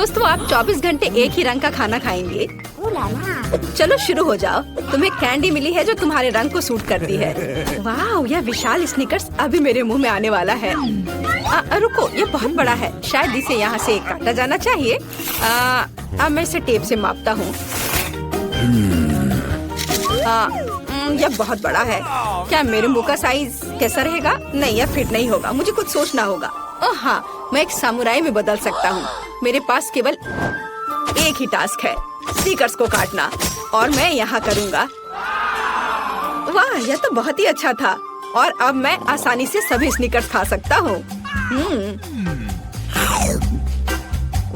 दोस्तों, आप 24 घंटे एक ही रंग का खाना खाएंगे? चलो शुरू हो जाओ। तुम्हें कैंडी मिली है जो तुम्हारे रंग को सूट करती है। वाह, यह विशाल स्निकर्स अभी मेरे मुंह में आने वाला है। रुको, ये बहुत बड़ा है, शायद इसे यहाँ से काटा जाना चाहिए। अब मैं इसे टेप से मापता हूँ। यह बहुत बड़ा है। क्या मेरे मुंह का साइज कैसा रहेगा? नहीं, यह फिट नहीं होगा। मुझे कुछ सोचना होगा। हाँ, मैं एक सामुराई में बदल सकता हूँ। मेरे पास केवल एक ही टास्क है, स्नीकर्स को काटना, और मैं यहाँ करूँगा। वाह, यह तो बहुत ही अच्छा था। और अब मैं आसानी से सभी स्नीकर्स खा सकता हूँ।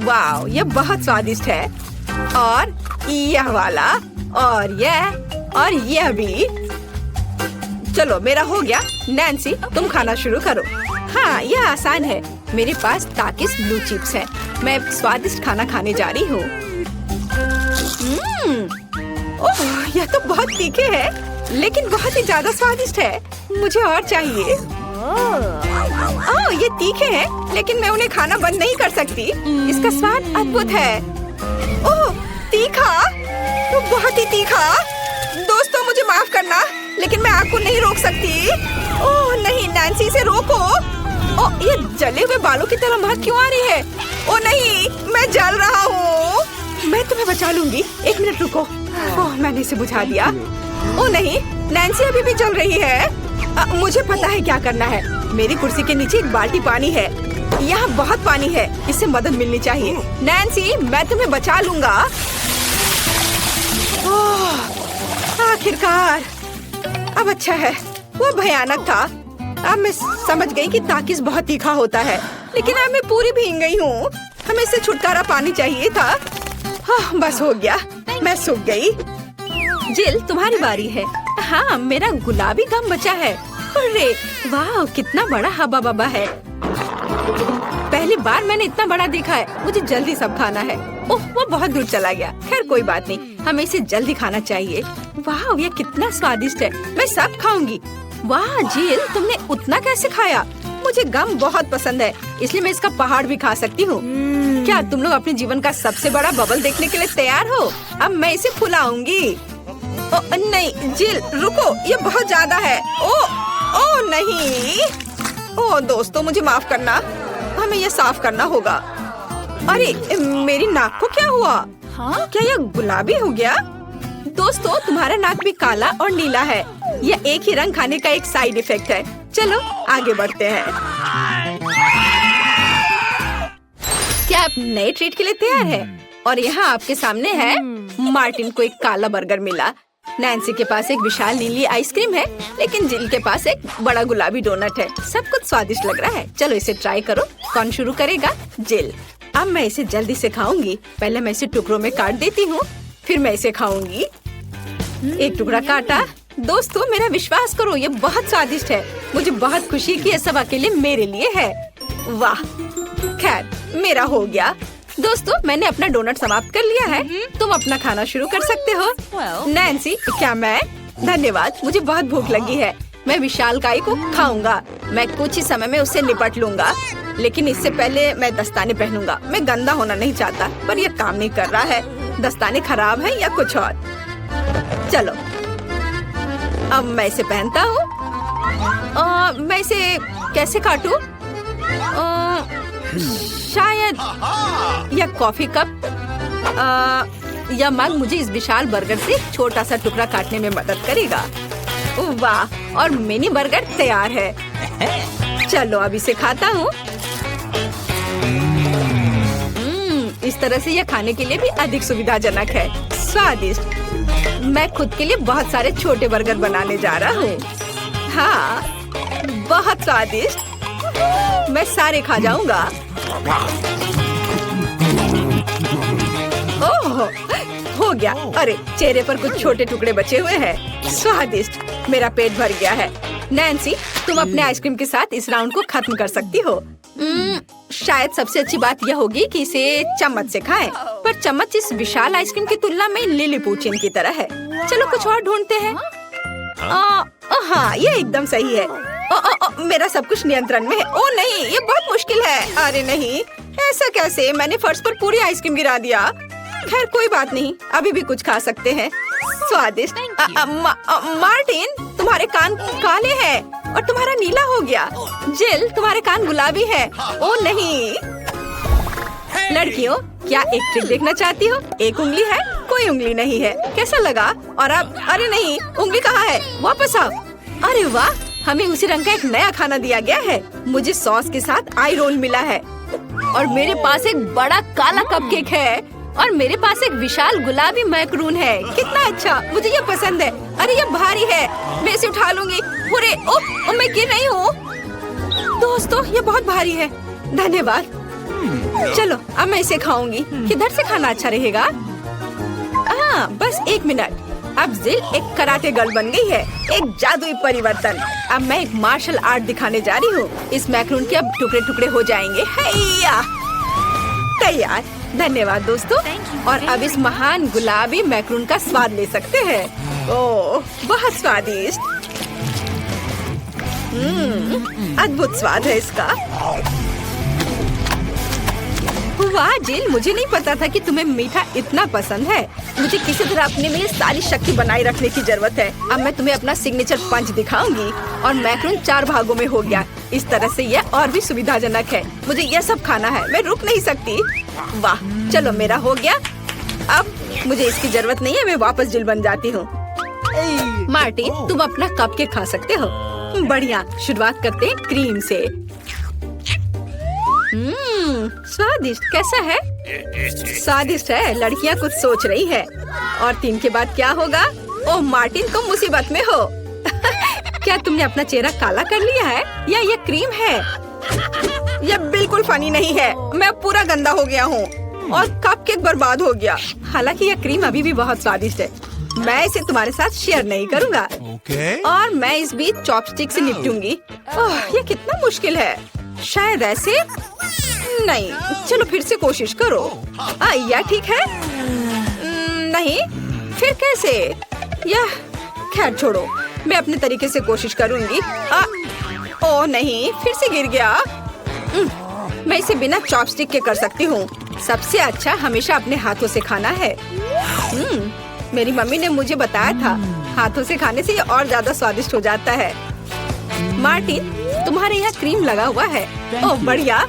वाह, यह बहुत स्वादिष्ट है। और यह वाला, और यह भी। चलो, मेरा हो गया। नैन्सी, तुम खाना शुरू करो। हाँ, यह आसान है। मेरे पास ताकिस ब्लू चिप्स है। मैं स्वादिष्ट खाना खाने जा रही हूँ। ओह, यह तो बहुत तीखे है, लेकिन बहुत ही ज्यादा स्वादिष्ट है। मुझे और चाहिए। ओह, ये तीखे हैं, लेकिन मैं उन्हें खाना बंद नहीं कर सकती। इसका स्वाद अद्भुत है। ओह, तीखा, तो बहुत ही तीखा। दोस्तों, मुझे माफ करना, लेकिन मैं आग को नहीं रोक सकती। ओह नहीं, नैन्सी, इसे रोको। ओह, ये जले हुए बालों की तरह महक क्यों आ रही है? ओह नहीं, मैं जल रहा हूँ। मैं तुम्हें बचा लूंगी। एक मिनट रुको। ओह, मैंने इसे बुझा दिया। ओह नहीं, नैन्सी अभी भी जल रही है। मुझे पता है क्या करना है। मेरी कुर्सी के नीचे एक बाल्टी पानी है। यहाँ बहुत पानी है, इससे मदद मिलनी चाहिए। नैन्सी, मैं तुम्हें बचा लूंगा। आखिरकार, अब अच्छा है। वो भयानक था। अब मैं समझ गई कि ताकिस बहुत तीखा होता है, लेकिन अब मैं पूरी भीग गई हूँ। हमें इससे छुटकारा पानी चाहिए था। बस हो गया, मैं सूख गई। जिल, तुम्हारी बारी है। हाँ, मेरा गुलाबी गम बचा है। अरे वाह, कितना बड़ा हब्बा बब्बा है। पहली बार मैंने इतना बड़ा देखा है। मुझे जल्दी सब खाना है। ओह, वो बहुत दूर चला गया। खैर कोई बात नहीं, हमें इसे जल्दी खाना चाहिए। वाह, ये कितना स्वादिष्ट है। मैं सब खाऊंगी। वाह जिल, तुमने उतना कैसे खाया? मुझे गम बहुत पसंद है, इसलिए मैं इसका पहाड़ भी खा सकती हूँ। क्या तुम लोग अपने जीवन का सबसे बड़ा बबल देखने के लिए तैयार हो? अब मैं इसे फुलाऊंगी। नहीं जिल, रुको, ये बहुत ज्यादा है। ओ नहीं। ओ दोस्तों, मुझे माफ करना, हमें ये साफ करना होगा। अरे मेरी नाक को क्या हुआ? हाँ, क्या यह गुलाबी हो गया? दोस्तों, तुम्हारा नाक भी काला और नीला है। यह एक ही रंग खाने का एक साइड इफेक्ट है। चलो आगे बढ़ते हैं। क्या आप नए ट्रीट के लिए तैयार हैं? और यहाँ आपके सामने है। मार्टिन को एक काला बर्गर मिला। नैन्सी के पास एक विशाल नीली आइसक्रीम है, लेकिन जिल के पास एक बड़ा गुलाबी डोनट है। सब कुछ स्वादिष्ट लग रहा है। चलो इसे ट्राई करो। कौन शुरू करेगा? जिल। अब मैं इसे जल्दी से खाऊंगी। पहले मैं इसे टुकड़ों में काट देती हूँ, फिर मैं इसे खाऊंगी। एक टुकड़ा काटा। दोस्तों, मेरा विश्वास करो, ये बहुत स्वादिष्ट है। मुझे बहुत खुशी है कि ये सब अकेले मेरे लिए है। वाह, खैर मेरा हो गया। दोस्तों, मैंने अपना डोनट समाप्त कर लिया है। तुम अपना खाना शुरू कर सकते हो। नैन्सी, क्या मैं? धन्यवाद, मुझे बहुत भूख लगी है। मैं विशालकाय को खाऊंगा। मैं कुछ ही समय में उससे निपट लूंगा, लेकिन इससे पहले मैं दस्ताने पहनूंगा। मैं गंदा होना नहीं चाहता, पर यह काम नहीं कर रहा है। दस्ताने खराब है या कुछ और। चलो, अब मैं इसे पहनता हूँ। मैं इसे कैसे काटूं? शायद यह कॉफी कप या मग मुझे इस विशाल बर्गर से छोटा सा टुकड़ा काटने में मदद करेगा। वाह, और मिनी बर्गर तैयार है। चलो अब इसे खाता हूँ। इस तरह से यह खाने के लिए भी अधिक सुविधाजनक है। स्वादिष्ट। मैं खुद के लिए बहुत सारे छोटे बर्गर बनाने जा रहा हूँ। हाँ, बहुत स्वादिष्ट। मैं सारे खा जाऊंगा। ओह, हो गया। अरे चेहरे पर कुछ छोटे टुकड़े बचे हुए हैं। स्वादिष्ट। मेरा पेट भर गया है। नैन्सी, तुम अपने आइसक्रीम के साथ इस राउंड को खत्म कर सकती हो। शायद सबसे अच्छी बात यह होगी कि इसे चम्मच से खाएं, पर चम्मच इस विशाल आइसक्रीम की तुलना में लिलीपुचिन की तरह है। चलो कुछ और ढूंढते हैं। हाँ, ये एकदम सही है। मेरा सब कुछ नियंत्रण में है। ओ नहीं, ये बहुत मुश्किल है। अरे नहीं, ऐसा कैसे? मैंने फर्श पर पूरी आइसक्रीम गिरा दिया। खैर कोई बात नहीं, अभी भी कुछ खा सकते हैं। स्वादिष्ट। मार्टिन, तुम्हारे कान काले हैं और तुम्हारा नीला हो गया। जिल, तुम्हारे कान गुलाबी है। ओ नहीं। लड़कियों, क्या एक ट्रिक देखना चाहती हो? एक उंगली है, कोई उंगली नहीं है। कैसा लगा? और अब अरे नहीं, उंगली कहाँ है? वापस आओ। अरे वाह, हमें उसी रंग का एक नया खाना दिया गया है। मुझे सॉस के साथ आई रोल मिला है और मेरे पास एक बड़ा काला कपकेक है और मेरे पास एक विशाल गुलाबी मैक्रून है। कितना अच्छा, मुझे ये पसंद है। अरे ये भारी है, मैं इसे उठा लूंगी। अरे ओह, मैं गिर रही हूँ। दोस्तों, ये बहुत भारी है। धन्यवाद। चलो अब मैं इसे खाऊंगी। किधर से खाना अच्छा रहेगा? हाँ, बस 1 मिनट। अब जिल एक कराटे गर्ल बन गई है, एक जादुई परिवर्तन। अब मैं एक मार्शल आर्ट दिखाने जा रही हूँ। इस मैक्रून के अब टुकड़े टुकड़े हो जाएंगे। हैया, तैयार। धन्यवाद दोस्तों। और अब इस महान गुलाबी मैक्रून का स्वाद ले सकते हैं। ओह, बहुत स्वादिष्ट। अद्भुत स्वाद है इसका। वाह जिल, मुझे नहीं पता था कि तुम्हें मीठा इतना पसंद है। मुझे किसी तरह अपने में सारी शक्ति बनाए रखने की जरूरत है। अब मैं तुम्हें अपना सिग्नेचर पंच दिखाऊंगी। और मैक्रून 4 भागों में हो गया। इस तरह से यह और भी सुविधाजनक है। मुझे यह सब खाना है, मैं रुक नहीं सकती। वाह, चलो मेरा हो गया। अब मुझे इसकी जरूरत नहीं है, मैं वापस जिल बन जाती हूँ। मार्टिन, तुम अपना कपकेक खा सकते हो। बढ़िया, शुरुआत करते हैं क्रीम से। स्वादिष्ट। कैसा है? स्वादिष्ट है। लड़कियाँ कुछ सोच रही है। और 3 के बाद क्या होगा? ओह मार्टिन, तुम मुसीबत में हो। क्या तुमने अपना चेहरा काला कर लिया है या ये क्रीम है? यह बिल्कुल फनी नहीं है। मैं पूरा गंदा हो गया हूँ और कपकेक बर्बाद हो गया। हालांकि यह क्रीम अभी भी बहुत स्वादिष्ट है। मैं इसे तुम्हारे साथ शेयर नहीं करूँगा। और मैं इस बीच चॉपस्टिक से निपटूंगी। ओह, यह कितना मुश्किल है। शायद ऐसे नहीं। चलो फिर से कोशिश करो। यह ठीक है? नहीं, फिर कैसे? यह खैर छोड़ो, मैं अपने तरीके से कोशिश करूंगी। ओह नहीं, फिर से गिर गया। मैं इसे बिना चॉपस्टिक के कर सकती हूँ। सबसे अच्छा हमेशा अपने हाथों से खाना है। मेरी मम्मी ने मुझे बताया था, हाथों से खाने से ये और ज्यादा स्वादिष्ट हो जाता है। मार्टिन, तुम्हारे यहाँ क्रीम लगा हुआ है। ओह बढ़िया।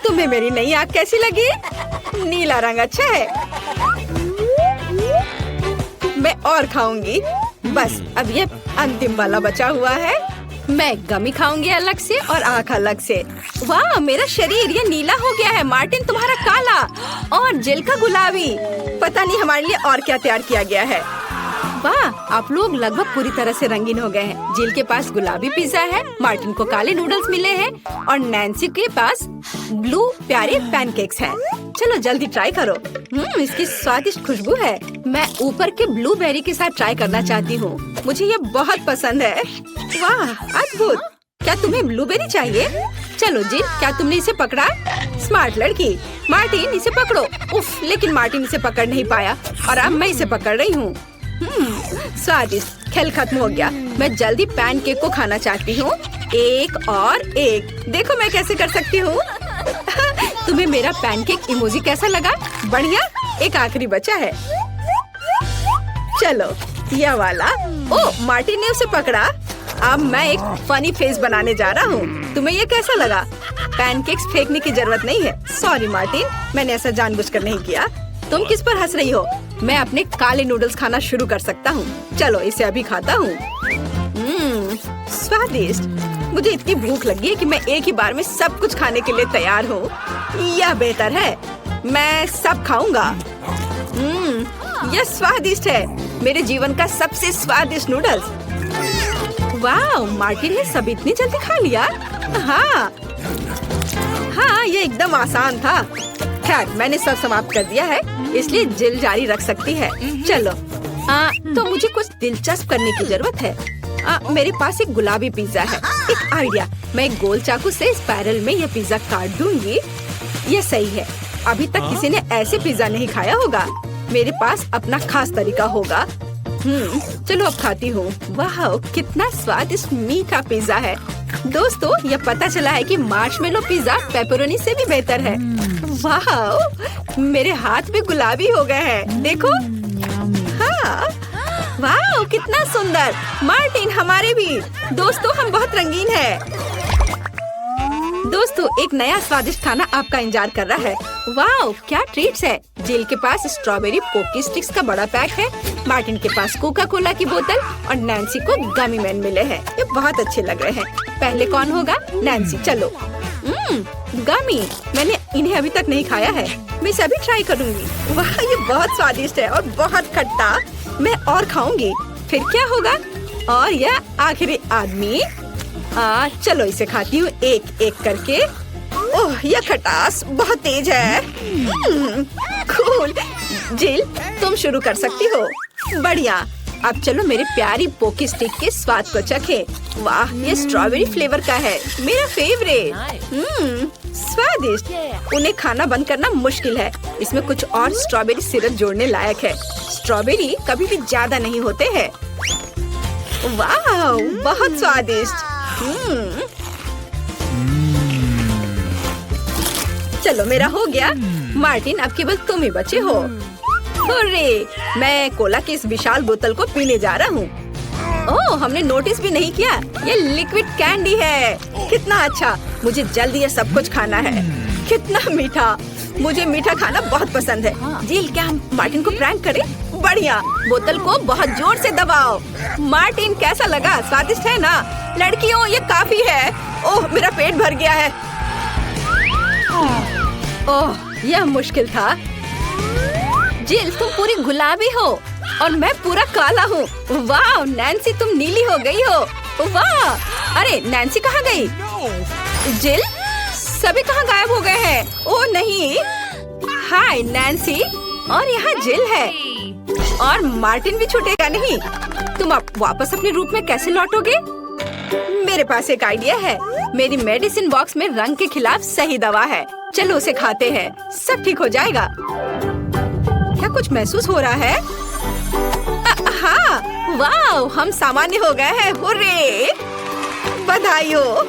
तुम्हें मेरी नई आँख कैसी लगी? नीला रंग अच्छा है। मैं और खाऊंगी। बस अब ये अंतिम वाला बचा हुआ है। मैं गमी खाऊंगी अलग से और आँख अलग से। वाह, मेरा शरीर ये नीला हो गया है। मार्टिन, तुम्हारा काला और जिल का गुलाबी। पता नहीं हमारे लिए और क्या तैयार किया गया है। वाह, आप लोग लगभग पूरी तरह से रंगीन हो गए हैं। जिल के पास गुलाबी पिज्जा है, मार्टिन को काले नूडल्स मिले हैं और नैन्सी के पास ब्लू प्यारे पैनकेक्स हैं। चलो जल्दी ट्राई करो। इसकी स्वादिष्ट खुशबू है। मैं ऊपर के ब्लूबेरी के साथ ट्राई करना चाहती हूँ। मुझे ये बहुत पसंद है। वाह, अद्भुत। क्या तुम्हें ब्लूबेरी चाहिए? चलो जिल, क्या तुमने इसे पकड़ा? स्मार्ट लड़की। मार्टिन, इसे पकड़ो। उफ, लेकिन मार्टिन इसे पकड़ नहीं पाया और अब मैं इसे पकड़ रही हूँ। स्वादिष्ट। खेल खत्म हो गया। मैं जल्दी पैनकेक को खाना चाहती हूँ। एक और एक। देखो मैं कैसे कर सकती हूँ। तुम्हें मेरा पैनकेक इमोजी कैसा लगा? बढ़िया। एक आखिरी बचा है। चलो यह वाला। ओह, मार्टिन ने उसे पकड़ा। अब मैं एक फनी फेस बनाने जा रहा हूँ। तुम्हें ये कैसा लगा? पैनकेक्स फेंकने की जरूरत नहीं है। सॉरी मार्टिन, मैंने ऐसा जानबूझकर नहीं किया। तुम किस पर हंस रही हो? मैं अपने काले नूडल्स खाना शुरू कर सकता हूँ। चलो इसे अभी खाता हूँ। स्वादिष्ट। मुझे इतनी भूख लगी है कि मैं एक ही बार में सब कुछ खाने के लिए तैयार हूँ। यह बेहतर है। मैं सब खाऊंगा। यह स्वादिष्ट है। मेरे जीवन का सबसे स्वादिष्ट नूडल्स। वाह, मार्टिन ने सब इतनी जल्दी खा लिया। हाँ, ये एकदम आसान था। खैर, मैंने सब समाप्त कर दिया है, इसलिए जिल जारी रख सकती है। चलो, तो मुझे कुछ दिलचस्प करने की जरूरत है। मेरे पास एक गुलाबी पिज्जा है। एक आइडिया, मैं एक गोल चाकू से स्पाइरल में यह पिज्जा काट दूंगी। यह सही है। अभी तक किसी ने ऐसे पिज्जा नहीं खाया होगा। मेरे पास अपना खास तरीका होगा। चलो अब खाती हूँ। वाह, कितना स्वादिष्ट मीठा पिज्जा है। दोस्तों, यह पता चला है कि मार्शमेलो पिज्जा पेपरोनी से भी बेहतर है। वाह, मेरे हाथ भी गुलाबी हो गए हैं। देखो। हाँ, वाह, कितना सुंदर। मार्टिन, हमारे भी। दोस्तों, हम बहुत रंगीन हैं। दोस्तों, एक नया स्वादिष्ट खाना आपका इंतजार कर रहा है। वाह, क्या ट्रीट्स है। जिल के पास स्ट्रॉबेरी पोकी स्टिक्स का बड़ा पैक है। मार्टिन के पास कोका कोला की बोतल और नैन्सी को गमी मैन मिले हैं। ये बहुत अच्छे लग रहे हैं। पहले कौन होगा? नैन्सी, चलो। गमी, मैंने इन्हें अभी तक नहीं खाया है। मैं इसे अभी ट्राई करूंगी। वाह, ये बहुत स्वादिष्ट है और बहुत खट्टा। मैं और खाऊंगी। फिर क्या होगा? और यह आखिरी आदमी। चलो इसे खाती हूँ एक एक करके। ओह, यह खटास बहुत तेज है। कूल। जिल, तुम शुरू कर सकती हो। बढ़िया। अब चलो मेरे प्यारी पोकी स्टिक के स्वाद को चखें। वाह, ये स्ट्रॉबेरी फ्लेवर का है, मेरा फेवरेट। स्वादिष्ट। उन्हें खाना बंद करना मुश्किल है। इसमें कुछ और स्ट्रॉबेरी सिरप जोड़ने लायक है। स्ट्रॉबेरी कभी भी ज्यादा नहीं होते हैं। वाह, बहुत स्वादिष्ट। चलो, मेरा हो गया। मार्टिन, अब केवल तुम ही बचे हो। हुर्रे, मैं कोला की इस विशाल बोतल को पीने जा रहा हूँ। ओह, हमने नोटिस भी नहीं किया। ये लिक्विड कैंडी है। कितना अच्छा। मुझे जल्दी ये सब कुछ खाना है। कितना मीठा। मुझे मीठा खाना बहुत पसंद है। जिल, क्या हम मार्टिन को प्रैंक करें? बढ़िया। बोतल को बहुत जोर से दबाओ। मार्टिन, कैसा लगा? स्वादिष्ट है ना? लड़कियों, ये काफी है। ओह, मेरा पेट भर गया है। ओह, यह मुश्किल था। जिल, तुम पूरी गुलाबी हो और मैं पूरा काला हूँ। वाह, नैन्सी, तुम नीली हो गई हो। वाह। अरे, नैन्सी कहाँ गई? जिल, सभी कहाँ गायब हो गए हैं? ओह नहीं। हाय नैन्सी, और यहाँ जिल है। और मार्टिन भी छूटेगा नहीं। तुम अब वापस अपने रूप में कैसे लौटोगे? मेरे पास एक आइडिया है। मेरी मेडिसिन बॉक्स में रंग के खिलाफ सही दवा है। चलो उसे खाते हैं, सब ठीक हो जाएगा। क्या कुछ महसूस हो रहा है? हाँ, वाह, हम सामान्य हो गए हैं। हुर्रे, बधाई हो।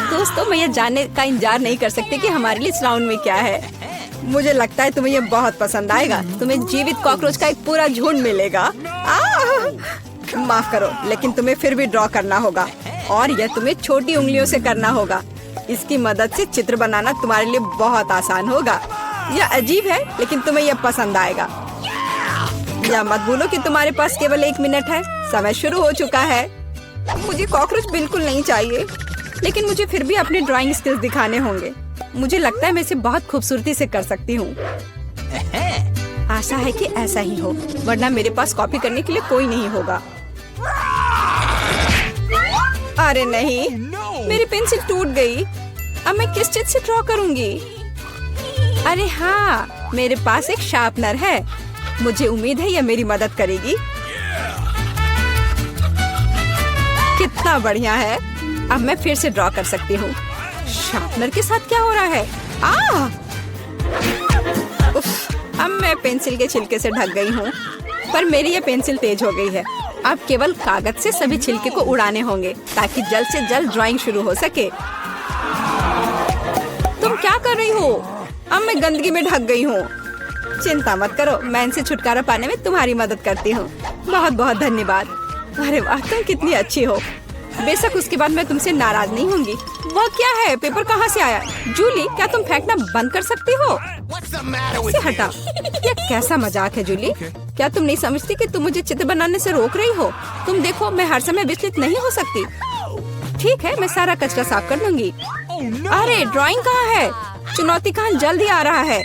दोस्तों, मैं ये जानने का इंतजार नहीं कर सकती कि हमारे लिए इस राउंड में क्या है। मुझे लगता है तुम्हें ये बहुत पसंद आएगा। तुम्हें जीवित कॉकरोच का एक पूरा झुंड मिलेगा। माफ करो, लेकिन तुम्हें फिर भी ड्रॉ करना होगा और यह तुम्हें छोटी उंगलियों से करना होगा। इसकी मदद से चित्र बनाना तुम्हारे लिए बहुत आसान होगा। यह अजीब है, लेकिन तुम्हें यह पसंद आएगा। या मत भूलो कि तुम्हारे पास केवल 1 मिनट है। समय शुरू हो चुका है। मुझे कॉकरोच बिल्कुल नहीं चाहिए, लेकिन मुझे फिर भी अपने ड्राइंग स्किल्स दिखाने होंगे। मुझे लगता है मैं इसे बहुत खूबसूरती से कर सकती हूँ। आशा है कि ऐसा ही हो, वरना मेरे पास कॉपी करने के लिए कोई नहीं होगा। अरे नहीं, मेरी पेंसिल टूट गई। अब मैं किस चीज से ड्रॉ करूंगी? अरे हाँ, मेरे पास एक शार्पनर है। मुझे उम्मीद है यह मेरी मदद करेगी। कितना बढ़िया है। अब मैं फिर से ड्रॉ कर सकती हूँ। शार्पनर के साथ क्या हो रहा है? उफ, अब मैं पेंसिल के छिलके से ढक गई हूँ, पर मेरी ये पेंसिल तेज हो गई है। अब केवल कागज से सभी छिलके को उड़ाने होंगे ताकि जल्द से जल्द ड्राइंग शुरू हो सके। तुम क्या कर रही हो? अब मैं गंदगी में ढक गई हूँ। चिंता मत करो, मैं इनसे छुटकारा पाने में तुम्हारी मदद करती हूँ। बहुत बहुत धन्यवाद। अरे वाह, तुम कितनी अच्छी हो। बेशक उसके बाद मैं तुमसे नाराज नहीं होंगी। वह क्या है? पेपर कहाँ से आया? जूली, क्या तुम फेंकना बंद कर सकती हो? इसे हटा। यह कैसा मजाक है जूली? क्या तुम नहीं समझती कि तुम मुझे चित्र बनाने से रोक रही हो? तुम देखो, मैं हर समय विचलित नहीं हो सकती। ठीक है, मैं सारा कचरा साफ कर दूंगी। अरे ड्राइंग कहाँ है? चुनौती कहाँ जल्द ही आ रहा है।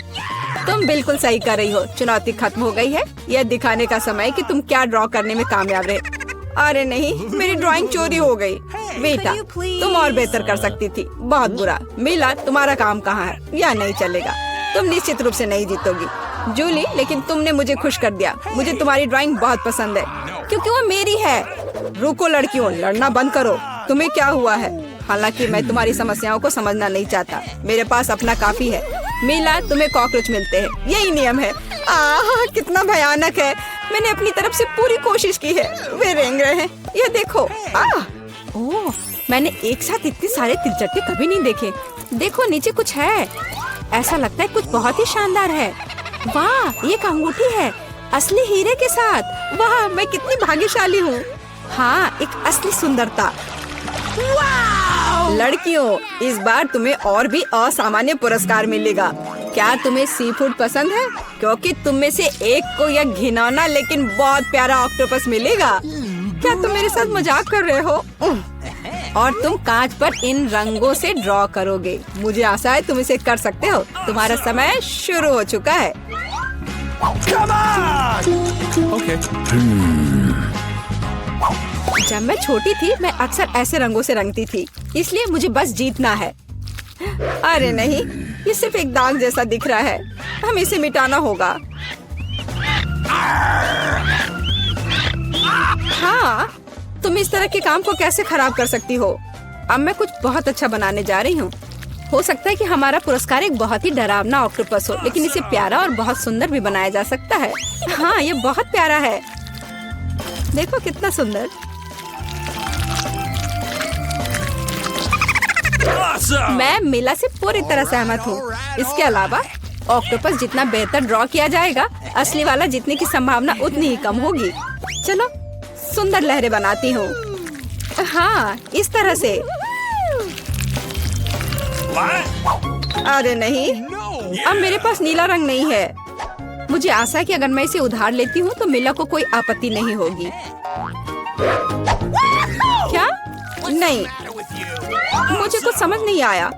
तुम बिल्कुल सही कर रही हो, चुनौती खत्म हो गई है। यह दिखाने का समय कि तुम क्या ड्रॉ करने में कामयाब रहे। अरे नहीं, मेरी ड्राइंग चोरी हो गई। बेटा, तुम और बेहतर कर सकती थी। बहुत बुरा। मीला, तुम्हारा काम कहाँ है? यह नहीं चलेगा। तुम निश्चित रूप से नहीं जीतोगी जूली, लेकिन तुमने मुझे खुश कर दिया। मुझे तुम्हारी ड्राइंग बहुत पसंद है क्योंकि वो मेरी है। रुको लड़कियों, लड़ना बंद करो। तुम्हें क्या हुआ है? हालांकि मैं तुम्हारी समस्याओं को समझना नहीं चाहता। मेरे पास अपना काफी है। मीला, तुम्हें कॉकरोच मिलते हैं, यही नियम है। कितना भयानक है। मैंने अपनी तरफ से पूरी कोशिश की है। वे रेंग रहे हैं, ये देखो। ओह, मैंने एक साथ इतने सारे तिलचट्टे कभी नहीं देखे। देखो नीचे कुछ है, ऐसा लगता है कुछ बहुत ही शानदार है। वाह, ये एक अंगूठी है असली हीरे के साथ। वाह, मैं कितनी भाग्यशाली हूँ। हाँ, एक असली सुंदरता। लड़कियों, इस बार तुम्हें और भी असामान्य पुरस्कार मिलेगा। क्या तुम्हें सी फूड पसंद है? क्योंकि तुम में से एक को यह घिनौना लेकिन बहुत प्यारा ऑक्टोपस मिलेगा। क्या तुम मेरे साथ मजाक कर रहे हो? और तुम कांच पर इन रंगों से ड्रॉ करोगे। मुझे आशा है तुम इसे कर सकते हो। तुम्हारा समय शुरू हो चुका है। Okay. जब मैं छोटी थी मैं अक्सर ऐसे रंगों से रंगती थी, इसलिए मुझे बस जीतना है। अरे नहीं, ये सिर्फ एक दाग जैसा दिख रहा है। हमें इसे मिटाना होगा। हाँ, तुम इस तरह के काम को कैसे खराब कर सकती हो? अब मैं कुछ बहुत अच्छा बनाने जा रही हूँ। हो सकता है कि हमारा पुरस्कार एक बहुत ही डरावना ऑक्टोपस हो, लेकिन इसे प्यारा और बहुत सुंदर भी बनाया जा सकता है। हाँ, ये बहुत प्यारा है। देखो कितना सुंदर। Awesome. मैं मिला से पूरी तरह सहमत हूँ। इसके अलावा ऑक्टोपस जितना बेहतर ड्रॉ किया जाएगा, असली वाला जीतने की संभावना उतनी ही कम होगी। चलो सुंदर लहरें बनाती हूँ। हाँ, इस तरह से। What? अरे नहीं, No. अब मेरे पास नीला रंग नहीं है। मुझे आशा है कि अगर मैं इसे उधार लेती हूँ तो मिला को कोई आपत्ति नहीं होगी। क्या? नहीं, मुझे कुछ समझ नहीं आया।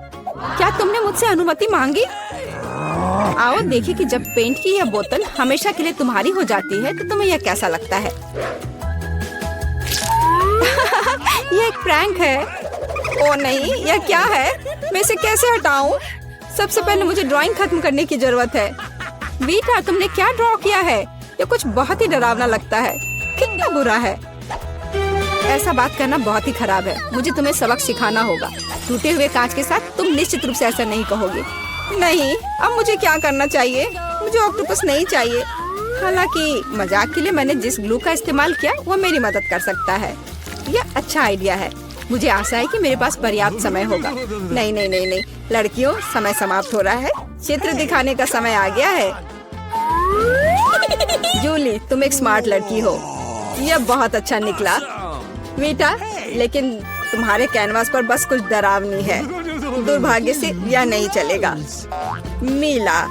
क्या तुमने मुझसे अनुमति मांगी? आओ देखिए कि जब पेंट की यह बोतल हमेशा के लिए तुम्हारी हो जाती है तो तुम्हें यह कैसा लगता है। यह एक प्रैंक है। ओ नहीं, यह क्या है? मैं इसे कैसे हटाऊं? सबसे पहले मुझे ड्राइंग खत्म करने की जरूरत है। वीटा, तुमने क्या ड्रॉ किया है? यह कुछ बहुत ही डरावना लगता है। कितना बुरा है। ऐसा बात करना बहुत ही खराब है। मुझे तुम्हें सबक सिखाना होगा। टूटे हुए कांच के साथ तुम निश्चित रूप से ऐसा नहीं कहोगे। नहीं, अब मुझे क्या करना चाहिए? मुझे ऑक्टोपस नहीं चाहिए। हालांकि मजाक के लिए मैंने जिस ग्लू का इस्तेमाल किया वो मेरी मदद कर सकता है। यह अच्छा आइडिया है। मुझे आशा है कि मेरे पास पर्याप्त समय होगा। नहीं नहीं नहीं नहीं, लड़कियों, समय समाप्त हो रहा है। चित्र दिखाने का समय आ गया है। जूली, तुम एक स्मार्ट लड़की हो। यह बहुत अच्छा निकला। वीटा, लेकिन तुम्हारे कैनवास पर बस कुछ डरावनी है। दुर्भाग्य से यह नहीं चलेगा। मीला,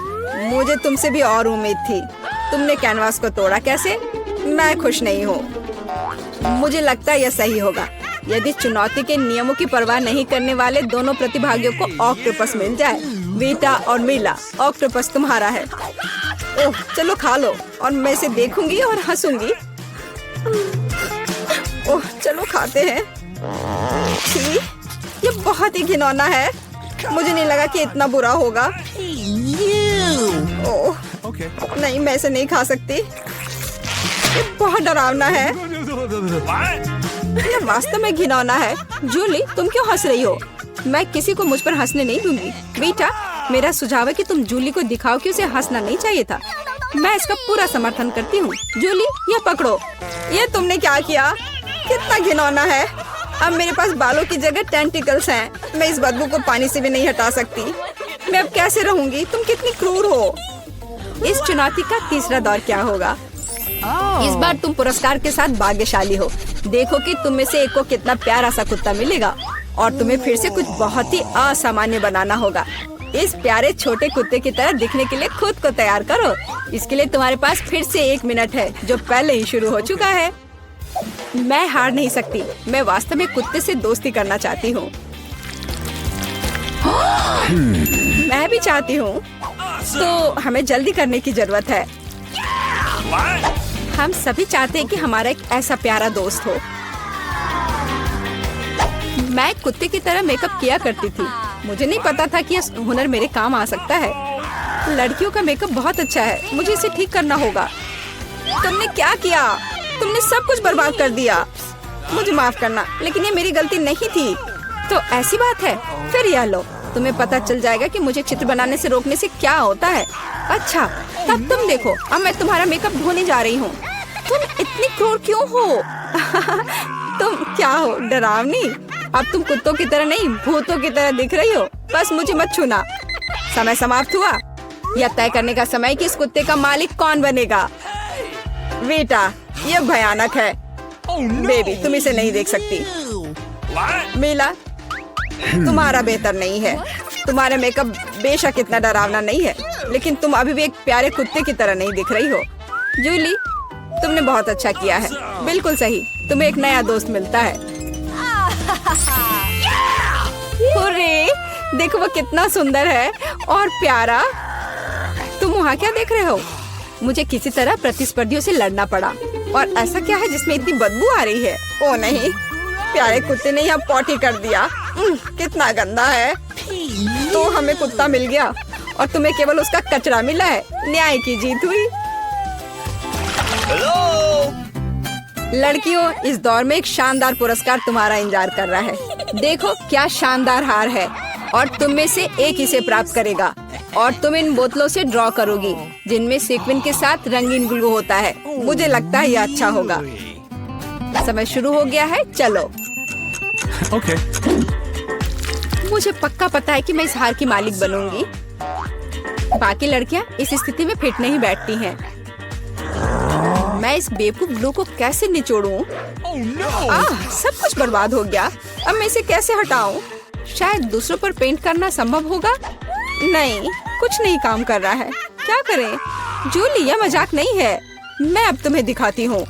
मुझे तुमसे भी और उम्मीद थी। तुमने कैनवास को तोड़ा कैसे? मैं खुश नहीं हूँ। मुझे लगता है यह सही होगा यदि चुनौती के नियमों की परवाह नहीं करने वाले दोनों प्रतिभागियों को ऑक्टोपस मिल जाए। वीटा और मीला, ऑक्टोपस तुम्हारा है। ओह, चलो खा लो और मैं इसे देखूंगी और हंसूंगी। ओह, चलो खाते हैं। छी, ये बहुत ही घिनौना है। मुझे नहीं लगा कि इतना बुरा होगा। ओह, Okay. नहीं, मैं इसे नहीं खा सकती। ये बहुत डरावना है। What? ये वास्तव में घिनौना है। जूली, तुम क्यों हंस रही हो? मैं किसी को मुझ पर हंसने नहीं दूंगी। बेटा, मेरा सुझाव है कि तुम जूली को दिखाओ कि उसे हंसना नहीं चाहिए था। मैं इसका पूरा समर्थन करती हूँ। जूली, ये पकड़ो। ये तुमने क्या किया? कितना घिनौना है। अब मेरे पास बालों की जगह टेंटिकल्स हैं। मैं इस बदबू को पानी से भी नहीं हटा सकती। मैं अब कैसे रहूंगी? तुम कितनी क्रूर हो। इस चुनौती का तीसरा दौर क्या होगा? इस बार तुम पुरस्कार के साथ भाग्यशाली हो। देखो कि तुम में से एक को कितना प्यारा सा कुत्ता मिलेगा और तुम्हें फिर से कुछ बहुत ही असामान्य बनाना होगा। इस प्यारे छोटे कुत्ते की तरह दिखने के लिए खुद को तैयार करो। इसके लिए तुम्हारे पास फिर से 1 मिनट है, जो पहले ही शुरू हो चुका है। मैं हार नहीं सकती। मैं वास्तव में कुत्ते से दोस्ती करना चाहती हूँ। मैं भी चाहती हूँ। तो हमें जल्दी करने की जरूरत है। What? हम सभी चाहते हैं कि हमारा एक ऐसा प्यारा दोस्त हो। मैं कुत्ते की तरह मेकअप किया करती थी। मुझे नहीं पता था कि यह हुनर मेरे काम आ सकता है। लड़कियों का मेकअप बहुत अच्छा है। मुझे इसे ठीक करना होगा। तुमने क्या किया? तुमने सब कुछ बर्बाद कर दिया। मुझे माफ करना, लेकिन ये मेरी गलती नहीं थी। तो ऐसी बात है, फिर यह लो। तुम्हें पता चल जाएगा कि मुझे चित्र बनाने से रोकने से क्या होता है। अच्छा, तब तुम देखो। अब मैं तुम्हारा मेकअप धोने जा रही हूँ। तुम इतनी क्रूर क्यों हो? तुम क्या हो, डरावनी? अब तुम कुत्तों की तरह नहीं, भूतों की तरह दिख रही हो। बस मुझे मत छूना। समय समाप्त हुआ। यह तय करने का समय कि इस कुत्ते का मालिक कौन बनेगा। बेटा, यह भयानक है। बेबी, तुम इसे नहीं देख सकती। What? मीला, तुम्हारा बेहतर नहीं है। तुम्हारा मेकअप बेशक इतना डरावना नहीं है, लेकिन तुम अभी भी एक प्यारे कुत्ते की तरह नहीं दिख रही हो। जूली, तुमने बहुत अच्छा किया है। बिल्कुल सही, तुम्हें एक नया दोस्त मिलता है। हुर्रे, देखो वो कितना सुंदर है और प्यारा। तुम वहाँ क्या देख रहे हो? मुझे किसी तरह प्रतिस्पर्धियों से लड़ना पड़ा। और ऐसा क्या है जिसमें इतनी बदबू आ रही है? ओ नहीं, प्यारे कुत्ते ने यहाँ पॉटी कर दिया। कितना गंदा है। तो हमें कुत्ता मिल गया और तुम्हें केवल उसका कचरा मिला है। न्याय की जीत हुई। लड़कियों, इस दौर में एक शानदार पुरस्कार तुम्हारा इंतजार कर रहा है। देखो क्या शानदार हार है और तुम में से एक इसे प्राप्त करेगा। और तुम इन बोतलों से ड्रॉ करोगी जिनमें सीक्वेंस के साथ रंगीन ग्लू होता है। मुझे लगता है यह अच्छा होगा। समय शुरू हो गया है, चलो। Okay. मुझे पक्का पता है कि मैं इस हार की मालिक बनूंगी। बाकी लड़कियां इस स्थिति में फिट नहीं बैठती हैं। मैं इस बेवकूफ ग्लू को कैसे निचोड़ूं? सब कुछ बर्बाद हो गया। अब मैं इसे कैसे हटाऊं? शायद दूसरों पर पेंट करना संभव होगा। नहीं, कुछ नहीं काम कर रहा है। क्या करें? जूली, यह मजाक नहीं है। मैं अब तुम्हें दिखाती हूँ।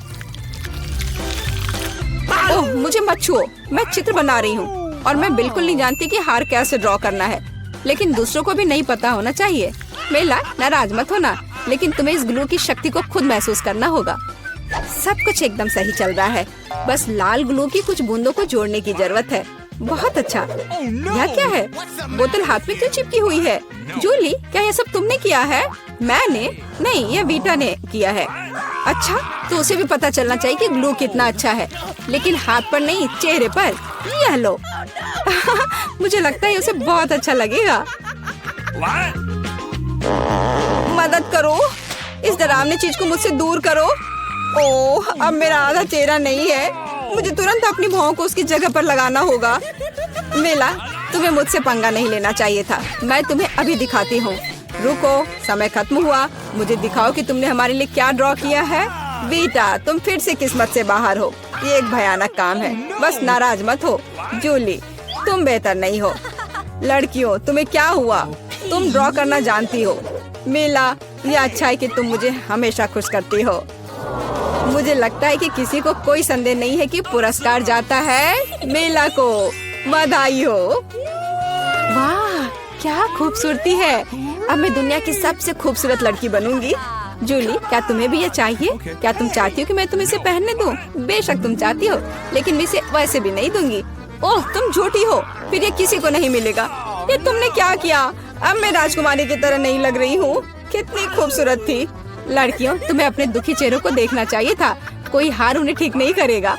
ओह, मुझे मत छुओ। मैं चित्र बना रही हूँ और मैं बिल्कुल नहीं जानती कि हार कैसे ड्रॉ करना है। लेकिन दूसरों को भी नहीं पता होना चाहिए। मेला, नाराज मत होना, लेकिन तुम्हें इस ग्लू की शक्ति को खुद महसूस करना होगा। सब कुछ एकदम सही चल रहा है। बस लाल ग्लू की कुछ बूंदों को जोड़ने की जरूरत है। बहुत अच्छा। यह क्या है? बोतल हाथ में क्यों चिपकी हुई है? जूली, क्या यह सब तुमने किया है? मैंने नहीं, यह वीटा ने किया है। अच्छा, तो उसे भी पता चलना चाहिए कि ग्लू कितना अच्छा है, लेकिन हाथ पर नहीं, चेहरे पर। यह लो। मुझे लगता है उसे बहुत अच्छा लगेगा। What? मदद करो, इस डरावनी चीज को मुझसे दूर करो। ओह, अब मेरा आधा चेहरा नहीं है। मुझे तुरंत अपनी भौं को उसकी जगह पर लगाना होगा। मेला, तुम्हें मुझसे पंगा नहीं लेना चाहिए था। मैं तुम्हें अभी दिखाती हूँ। रुको, समय खत्म हुआ। मुझे दिखाओ कि तुमने हमारे लिए क्या ड्रॉ किया है। बेटा, तुम फिर से किस्मत से बाहर हो। ये एक भयानक काम है। बस नाराज मत हो। जूली, तुम बेहतर नहीं हो। लड़कियों, तुम्हें क्या हुआ? तुम ड्रॉ करना जानती हो। मेला, ये अच्छा है कि तुम मुझे हमेशा खुश करती हो। मुझे लगता है कि किसी को कोई संदेह नहीं है कि पुरस्कार जाता है मेला को। बधाई हो। वाह, क्या खूबसूरती है। अब मैं दुनिया की सबसे खूबसूरत लड़की बनूंगी। जूली, क्या तुम्हें भी ये चाहिए? क्या तुम चाहती हो कि मैं तुम्हें इसे पहनने दूं? बेशक तुम चाहती हो, लेकिन मैं इसे वैसे भी नहीं दूंगी। ओह, तुम झूठी हो। फिर ये किसी को नहीं मिलेगा। ये तुमने क्या किया? अब मैं राजकुमारी की तरह नहीं लग रही हूँ। कितनी खूबसूरत थी। लड़कियों, तुम्हें अपने दुखी चेहरों को देखना चाहिए था। कोई हार उन्हें ठीक नहीं करेगा।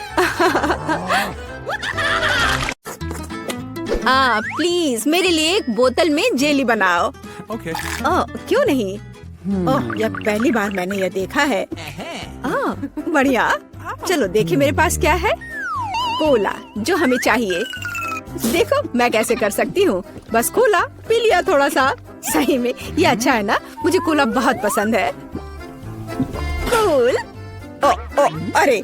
प्लीज मेरे लिए एक बोतल में जेली बनाओ। Okay. क्यों नहीं? ओह, यह पहली बार मैंने यह देखा है। बढ़िया। चलो देखें मेरे पास क्या है। कोला, जो हमें चाहिए। देखो मैं कैसे कर सकती हूँ। बस कोला पी लिया थोड़ा सा। सही में ये अच्छा है ना? मुझे कोला बहुत पसंद है। कूल। अरे,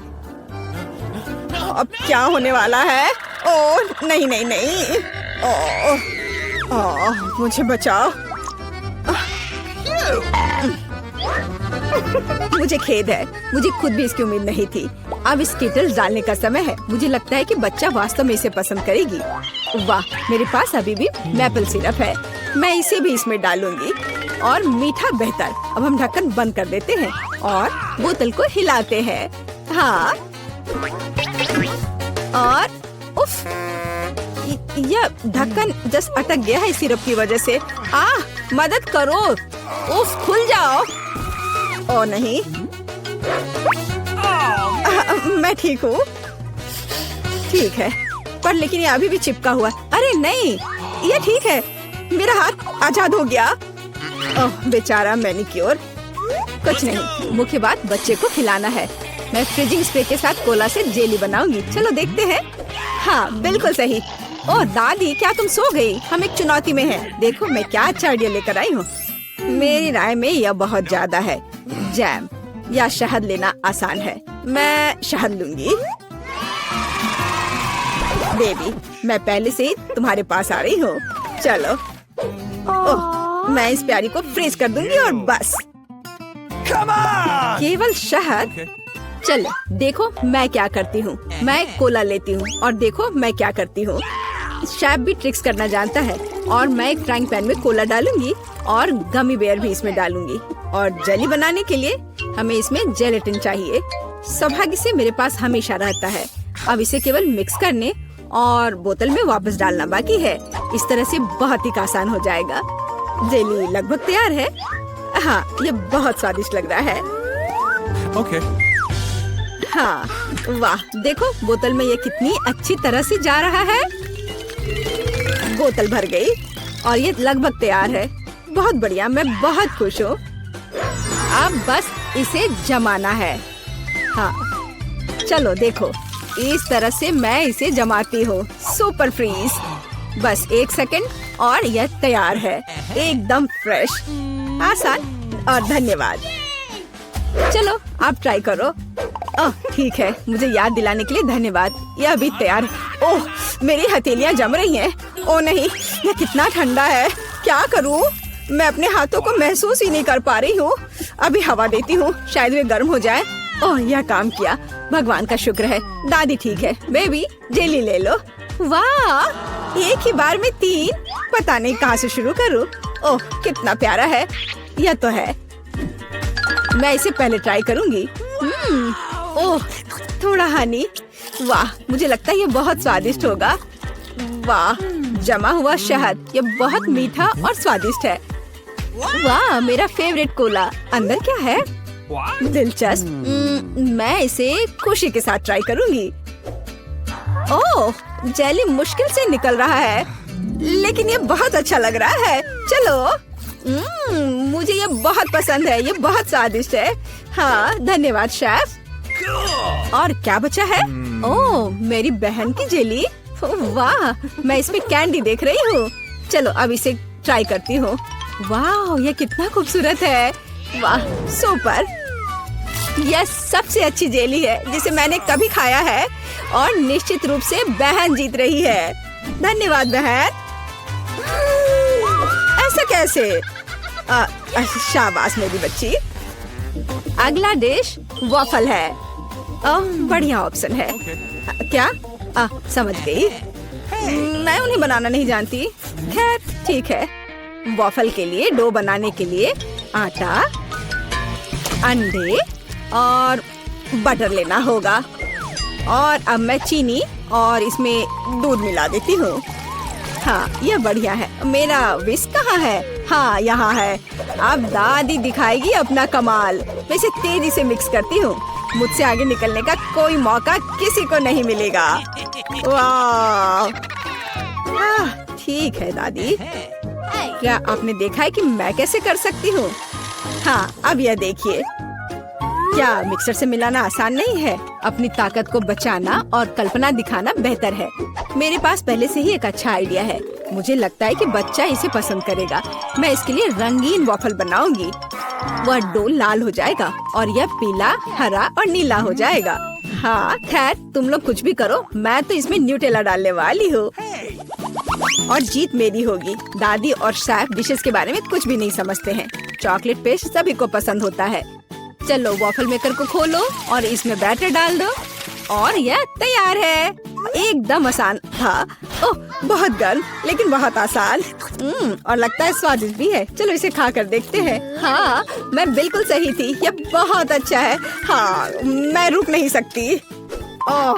अब क्या होने वाला है? ओह नहीं नहीं नहीं। मुझे बचाओ। मुझे खेद है। मुझे खुद भी इसकी उम्मीद नहीं थी। अब स्कीटल्स डालने का समय है। मुझे लगता है कि बच्चा वास्तव में इसे पसंद करेगी। वाह, मेरे पास अभी भी मैपल सिरप है। मैं इसे भी इसमें डालूंगी और मीठा बेहतर। अब हम ढक्कन बंद कर देते हैं और बोतल को हिलाते हैं। हाँ, और उफ, यह ढक्कन जस्ट अटक गया है सिरप की वजह से। मदद करो। उफ, खुल जाओ। ओ नहीं, मैं ठीक हूँ। ठीक है, पर लेकिन ये अभी भी चिपका हुआ। अरे नहीं, ये ठीक है। मेरा हाथ आजाद हो गया। ओह बेचारा मैनिक्योर। कुछ नहीं, मुख्य बात बच्चे को खिलाना है। मैं फ्रीजिंग स्प्रे के साथ कोला से जेली बनाऊंगी। चलो देखते हैं। हाँ बिल्कुल सही। ओह दादी, क्या तुम सो गई? हम एक चुनौती में हैं। देखो मैं क्या अच्छा आइडिया लेकर आई हूँ। मेरी राय में यह बहुत ज्यादा है। जैम या शहद लेना आसान है। मैं शहद लूंगी। बेबी, मैं पहले से ही तुम्हारे पास आ रही हूँ। चलो। ओह, मैं इस प्यारी को फ्रीज कर दूंगी और बस। Come on! केवल शहद। Okay. चलो देखो मैं क्या करती हूँ। मैं कोला लेती हूँ और देखो मैं क्या करती हूँ। शेफ भी ट्रिक्स करना जानता है। और मैं एक फ्राइंग पैन में कोला डालूंगी और गमी बेयर भी इसमें डालूंगी। और जेली बनाने के लिए हमें इसमें जेलेटिन चाहिए। सौभाग्य से मेरे पास हमेशा रहता है। अब इसे केवल मिक्स करने और बोतल में वापस डालना बाकी है। इस तरह से बहुत ही आसान हो जाएगा। जेली लगभग तैयार है। हाँ, ये बहुत स्वादिष्ट लग रहा है। Okay. हाँ, वाह, देखो बोतल में ये कितनी अच्छी तरह से जा रहा है। बोतल भर गई और ये लगभग तैयार है। बहुत बढ़िया, मैं बहुत खुश हूँ। अब बस इसे जमाना है। हाँ, चलो देखो, इस तरह से मैं इसे जमाती हूँ। Super freeze. बस 1 सेकंड और यह तैयार है। एकदम फ्रेश, आसान और धन्यवाद। चलो आप ट्राई करो। ओह ठीक है, मुझे याद दिलाने के लिए धन्यवाद। यह अभी तैयार है। ओह मेरी हथेलियां जम रही हैं। ओह नहीं, यह कितना ठंडा है। क्या करूं? मैं अपने हाथों को महसूस ही नहीं कर पा रही हूँ। अभी हवा देती हूँ, शायद वे गर्म हो जाए। ओह यह काम किया, भगवान का शुक्र है। दादी ठीक है। बेबी जेली ले लो। वाह, एक ही बार में 3। पता नहीं कहाँ से शुरू करूँ। ओह कितना प्यारा है। यह तो है। मैं इसे पहले ट्राई करूंगी। ओह थोड़ा हनी। वाह, मुझे लगता है ये बहुत स्वादिष्ट होगा। वाह, जमा हुआ शहद, ये बहुत मीठा और स्वादिष्ट है। वाह, मेरा फेवरेट कोला। अंदर क्या है? What? दिलचस्प। मैं इसे खुशी के साथ ट्राई करूंगी। ओह, जेली मुश्किल से निकल रहा है, लेकिन ये बहुत अच्छा लग रहा है। चलो। मुझे ये बहुत पसंद है। ये बहुत स्वादिष्ट है। हाँ धन्यवाद शेफ। और क्या बचा है? ओह मेरी बहन की जेली। वाह, मैं इसमें कैंडी देख रही हूँ। चलो अब इसे ट्राई करती हूँ। वाह, ये कितना खूबसूरत है। वाह सुपर। यह सबसे अच्छी जेली है जिसे मैंने कभी खाया है और निश्चित रूप से बहन जीत रही है। धन्यवाद बहन। ऐसा कैसे? शाबाश मेरी बच्ची। अगला डिश वॉफल है। बढ़िया ऑप्शन है। क्या? समझ गई। मैं उन्हें बनाना नहीं जानती। खैर ठीक है। वॉफल के लिए डो बनाने के लिए आटा, अंडे और बटर लेना होगा। और अब मैं चीनी और इसमें दूध मिला देती हूँ। हाँ यह बढ़िया है। मेरा विस्क कहाँ है? हाँ यहाँ है। अब दादी दिखाएगी अपना कमाल। मैं इसे तेजी से मिक्स करती हूँ। मुझसे आगे निकलने का कोई मौका किसी को नहीं मिलेगा। वाह, ठीक है दादी। क्या आपने देखा है कि मैं कैसे कर सकती हूँ? हाँ अब यह देखिए। क्या मिक्सर से मिलाना आसान नहीं है? अपनी ताकत को बचाना और कल्पना दिखाना बेहतर है। मेरे पास पहले से ही एक अच्छा आइडिया है। मुझे लगता है कि बच्चा इसे पसंद करेगा। मैं इसके लिए रंगीन वॉफल बनाऊंगी। वह डो लाल हो जाएगा और यह पीला, हरा और नीला हो जाएगा। हाँ खैर तुम लोग कुछ भी करो, मैं तो इसमें न्यूटेला डालने वाली हूँ और जीत मेरी होगी। दादी और शेफ डिशेस के बारे में कुछ भी नहीं समझते हैं। चॉकलेट पेस्ट सभी को पसंद होता है। चलो वॉफल मेकर को खोलो और इसमें बैटर डाल दो और यह तैयार है। एकदम आसान था। ओह बहुत गर्म लेकिन बहुत आसान। और लगता है स्वादिष्ट भी है। चलो इसे खा कर देखते हैं। हाँ मैं बिल्कुल सही थी। यह बहुत अच्छा है। हाँ मैं रुक नहीं सकती। ओह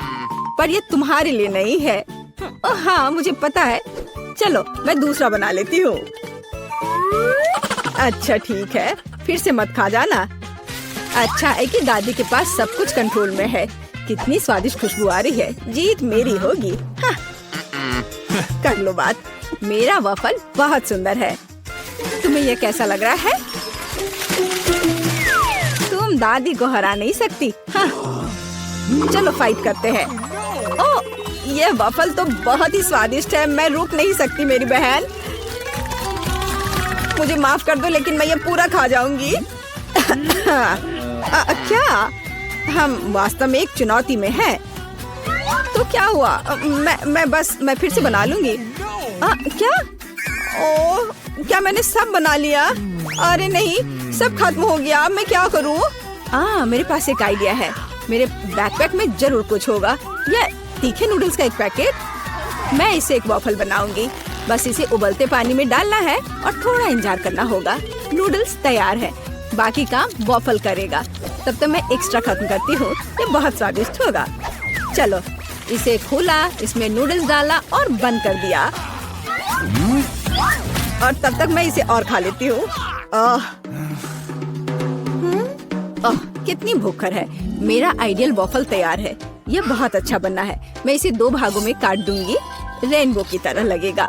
पर यह तुम्हारे लिए नहीं है। ओह हाँ मुझे पता है। चलो मैं दूसरा बना लेती हूँ। अच्छा ठीक है, फिर से मत खा जाना। अच्छा है कि दादी के पास सब कुछ कंट्रोल में है। कितनी स्वादिष्ट खुशबू आ रही है। जीत मेरी होगी। हाँ। कर लो बात। मेरा वॉफल बहुत सुंदर है। तुम्हें यह कैसा लग रहा है? तुम दादी को हरा नहीं सकती। हाँ चलो फाइट करते हैं। ओह, ये वफल तो बहुत ही स्वादिष्ट है। मैं रुक नहीं सकती मेरी बहन। मुझे माफ कर दो, लेकिन मैं ये पूरा खा जाऊंगी। क्या हम वास्तव में एक चुनौती में हैं? तो क्या हुआ? मैं फिर से बना लूंगी। क्या? ओह, क्या मैंने सब बना लिया? अरे नहीं, सब खत्म हो गया। मैं क्या करूं? मेरे पास एक आइडिया है। मेरे बैकपैक में जरूर कुछ होगा। ये तीखे नूडल्स का एक पैकेट। मैं इसे एक वॉफल बनाऊंगी। बस इसे उबलते पानी में डालना है और थोड़ा इंतजार करना होगा। नूडल्स तैयार है, बाकी काम वॉफल करेगा। तब तक मैं एक्स्ट्रा खत्म करती हूँ। ये बहुत स्वादिष्ट होगा। चलो इसे खोला, इसमें नूडल्स डाला और बंद कर दिया। और तब तक मैं इसे और खा लेती हूँ। कितनी भूखर है। मेरा आइडियल वॉफल तैयार है। ये बहुत अच्छा बना है। मैं इसे 2 भागों में काट दूंगी। रेनबो की तरह लगेगा।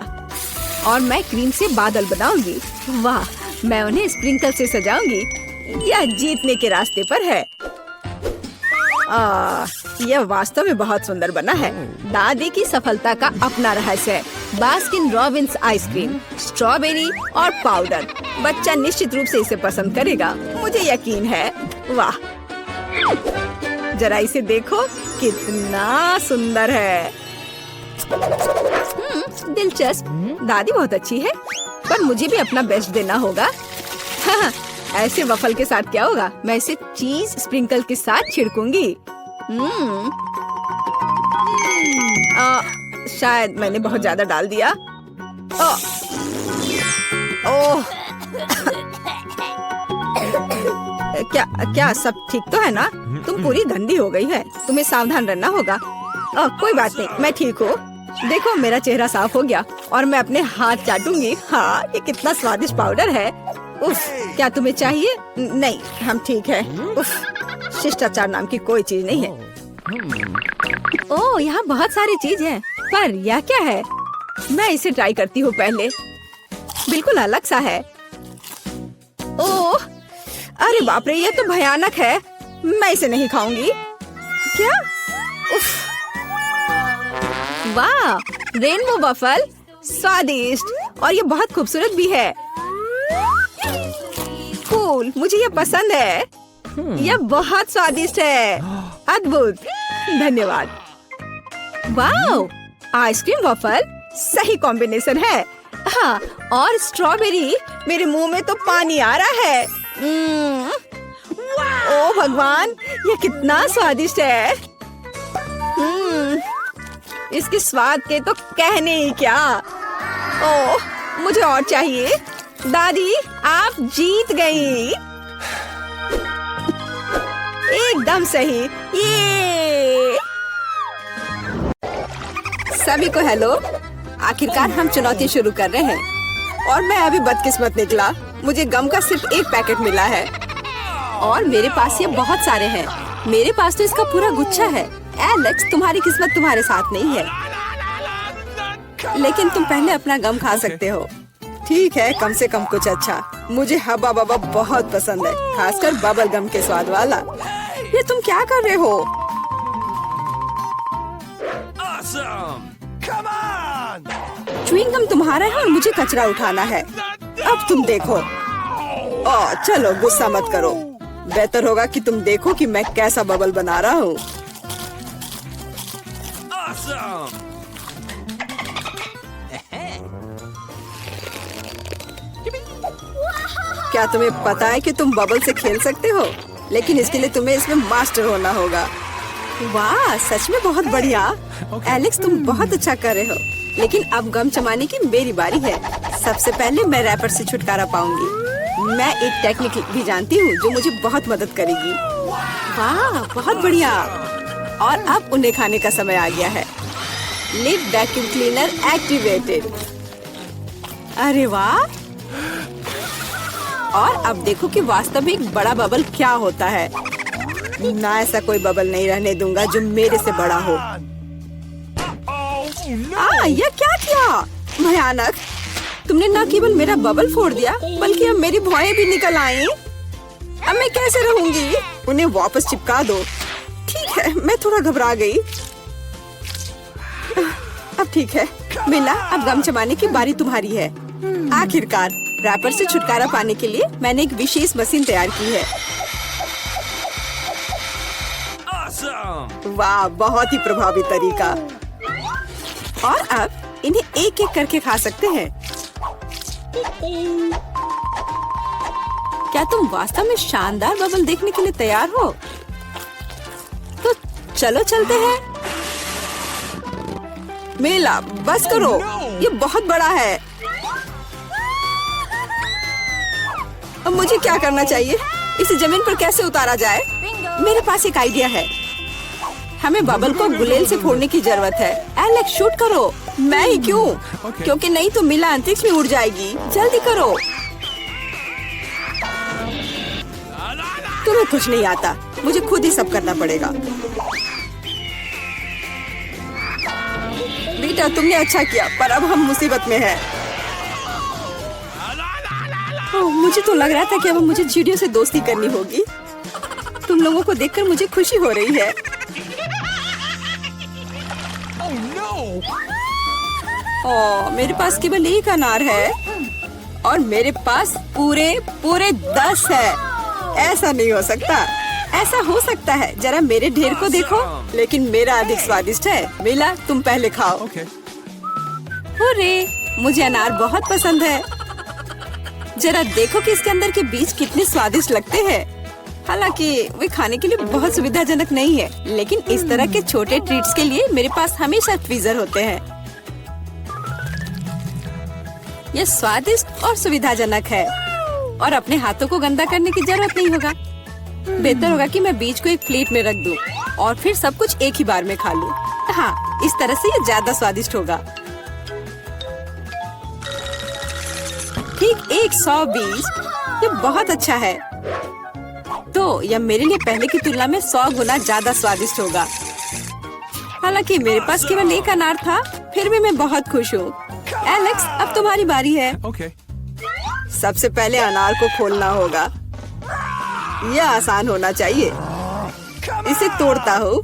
और मैं क्रीम से बादल बनाऊंगी। वाह, मैं उन्हें स्प्रिंकल से सजाऊंगी। यह जीतने के रास्ते पर है। यह वास्तव में बहुत सुंदर बना है। दादी की सफलता का अपना रहस्य है। बास्किन रॉबिन्स आइसक्रीम, स्ट्रॉबेरी और पाउडर। बच्चा निश्चित रूप से इसे पसंद करेगा, मुझे यकीन है। वाह, जरा इसे देखो, कितना सुंदर है। दिलचस्प। दादी बहुत अच्छी है, पर मुझे भी अपना बेस्ट देना होगा। हाँ, ऐसे वफल के साथ क्या होगा? मैं इसे चीज स्प्रिंकल के साथ छिड़कूंगी। शायद मैंने बहुत ज्यादा डाल दिया। ओह, क्या सब ठीक तो है ना? तुम पूरी गंदी हो गई है। तुम्हें सावधान रहना होगा। कोई बात नहीं, मैं ठीक हूँ। देखो, मेरा चेहरा साफ हो गया और मैं अपने हाथ चाटूंगी। हाँ, ये कितना स्वादिष्ट पाउडर है। उफ, क्या तुम्हें चाहिए? नहीं, हम ठीक है। उफ, शिष्टाचार नाम की कोई चीज नहीं है। ओह, यहाँ बहुत सारी चीज है, पर यह क्या है? मैं इसे ट्राई करती हूँ पहले। बिल्कुल अलग सा है। ओह, अरे बाप रे, ये तो भयानक है। मैं इसे नहीं खाऊंगी। क्या? उफ, वाह, रेनबो वफल, स्वादिष्ट और ये बहुत खूबसूरत भी है। कूल, मुझे ये पसंद है। यह बहुत स्वादिष्ट है। अद्भुत, धन्यवाद। वाह, आइसक्रीम वफल सही कॉम्बिनेशन है। हाँ, और स्ट्रॉबेरी, मेरे मुंह में तो पानी आ रहा है। ओह भगवान, ये कितना स्वादिष्ट है। इसके स्वाद के तो कहने ही क्या। ओह, मुझे और चाहिए। दादी, आप जीत गई। एकदम सही। ये सभी को हेलो। आखिरकार हम चुनौती शुरू कर रहे हैं और मैं अभी बदकिस्मत निकला। मुझे गम का सिर्फ एक पैकेट मिला है और मेरे पास ये बहुत सारे हैं। मेरे पास तो इसका पूरा गुच्छा है। एलेक्स, तुम्हारी किस्मत तुम्हारे साथ नहीं है, लेकिन तुम पहले अपना गम खा सकते हो। ठीक है, कम से कम कुछ अच्छा। मुझे हब्बा बब्बा बहुत पसंद है, खासकर बबल गम के स्वाद वाला। ये तुम क्या कर रहे हो? Awesome! Come on! Chewing gum तुम्हारा है और मुझे कचरा उठाना है। अब तुम देखो। चलो गुस्सा मत करो। बेहतर होगा कि तुम देखो कि मैं कैसा बबल बना रहा हूँ। Awesome! क्या तुम्हें पता है कि तुम बबल से खेल सकते हो? लेकिन इसके लिए तुम्हें इसमें मास्टर होना होगा। वाह, सच में बहुत बढ़िया। एलेक्स, तुम बहुत अच्छा कर रहे हो। लेकिन अब गम चबाने की मेरी बारी है। सबसे पहले मैं रैपर से छुटकारा पाऊंगी। मैं एक टेक्निक भी जानती हूँ जो मुझे बहुत मदद करेगी। वाह, बहुत बढ़िया। और अब उन्हें खाने का समय आ गया है। Lid vacuum cleaner activated. अरे वाह। और अब देखो कि वास्तव में एक बड़ा बबल क्या होता है। ना, ऐसा कोई बबल नहीं रहने दूंगा जो मेरे से बड़ा हो। यह क्या किया? भयानक। तुमने न केवल मेरा बबल फोड़ दिया, बल्कि अब मेरी भौएं भी निकल आई। अब मैं कैसे रहूंगी? उन्हें वापस चिपका दो। ठीक ठीक है, मैं थोड़ा घबरा गई। अब ठीक है मिला, अब गम चबाने की बारी तुम्हारी है। आखिरकार रैपर से छुटकारा पाने के लिए मैंने एक विशेष मशीन तैयार की है। Awesome! वाह, बहुत ही प्रभावी तरीका। और अब इन्हें एक एक करके खा सकते हैं। क्या तुम वास्तव में शानदार बबल देखने के लिए तैयार हो? तो चलो चलते हैं। मेला, बस करो, ये बहुत बड़ा है। अब मुझे क्या करना चाहिए? इसे जमीन पर कैसे उतारा जाए? मेरे पास एक आइडिया है। हमें बबल को गुलेल से फोड़ने की जरूरत है। एलेक्स, शूट करो। मैं ही क्यों? क्योंकि नहीं तो मिला अंतरिक्ष में उड़ जाएगी। जल्दी करो। तुम्हें कुछ नहीं आता, मुझे खुद ही सब करना पड़ेगा। बेटा, तुमने अच्छा किया, पर अब हम मुसीबत में हैं। ओह, मुझे तो लग रहा था कि अब मुझे चिड़ियों से दोस्ती करनी होगी। तुम लोगों को देखकर मुझे खुशी हो रही है। ओह, मेरे पास केवल एक अनार है और मेरे पास पूरे 10 है। ऐसा नहीं हो सकता। ऐसा हो सकता है, जरा मेरे ढेर को देखो, लेकिन मेरा अधिक स्वादिष्ट है। मिला, तुम पहले खाओ। अरे, मुझे अनार बहुत पसंद है। जरा देखो कि इसके अंदर के बीज कितने स्वादिष्ट लगते हैं। हालांकि वे खाने के लिए बहुत सुविधाजनक नहीं है, लेकिन इस तरह के छोटे ट्रीट्स के लिए मेरे पास हमेशा ट्वीजर होते हैं। यह स्वादिष्ट और सुविधाजनक है और अपने हाथों को गंदा करने की जरूरत नहीं होगा। बेहतर होगा कि मैं बीज को एक प्लेट में रख दूं और फिर सब कुछ एक ही बार में खा लूं। हाँ, इस तरह से ये ज्यादा स्वादिष्ट होगा। ठीक 100 बीज, ये बहुत अच्छा है। तो यह मेरे लिए पहले की तुलना में 100 गुना ज्यादा स्वादिष्ट होगा। हालांकि मेरे पास केवल एक अनार था, फिर भी मैं बहुत खुश हूँ। एलेक्स, अब तुम्हारी बारी है। सबसे पहले अनार को खोलना होगा। यह आसान होना चाहिए। इसे तोड़ता हूँ।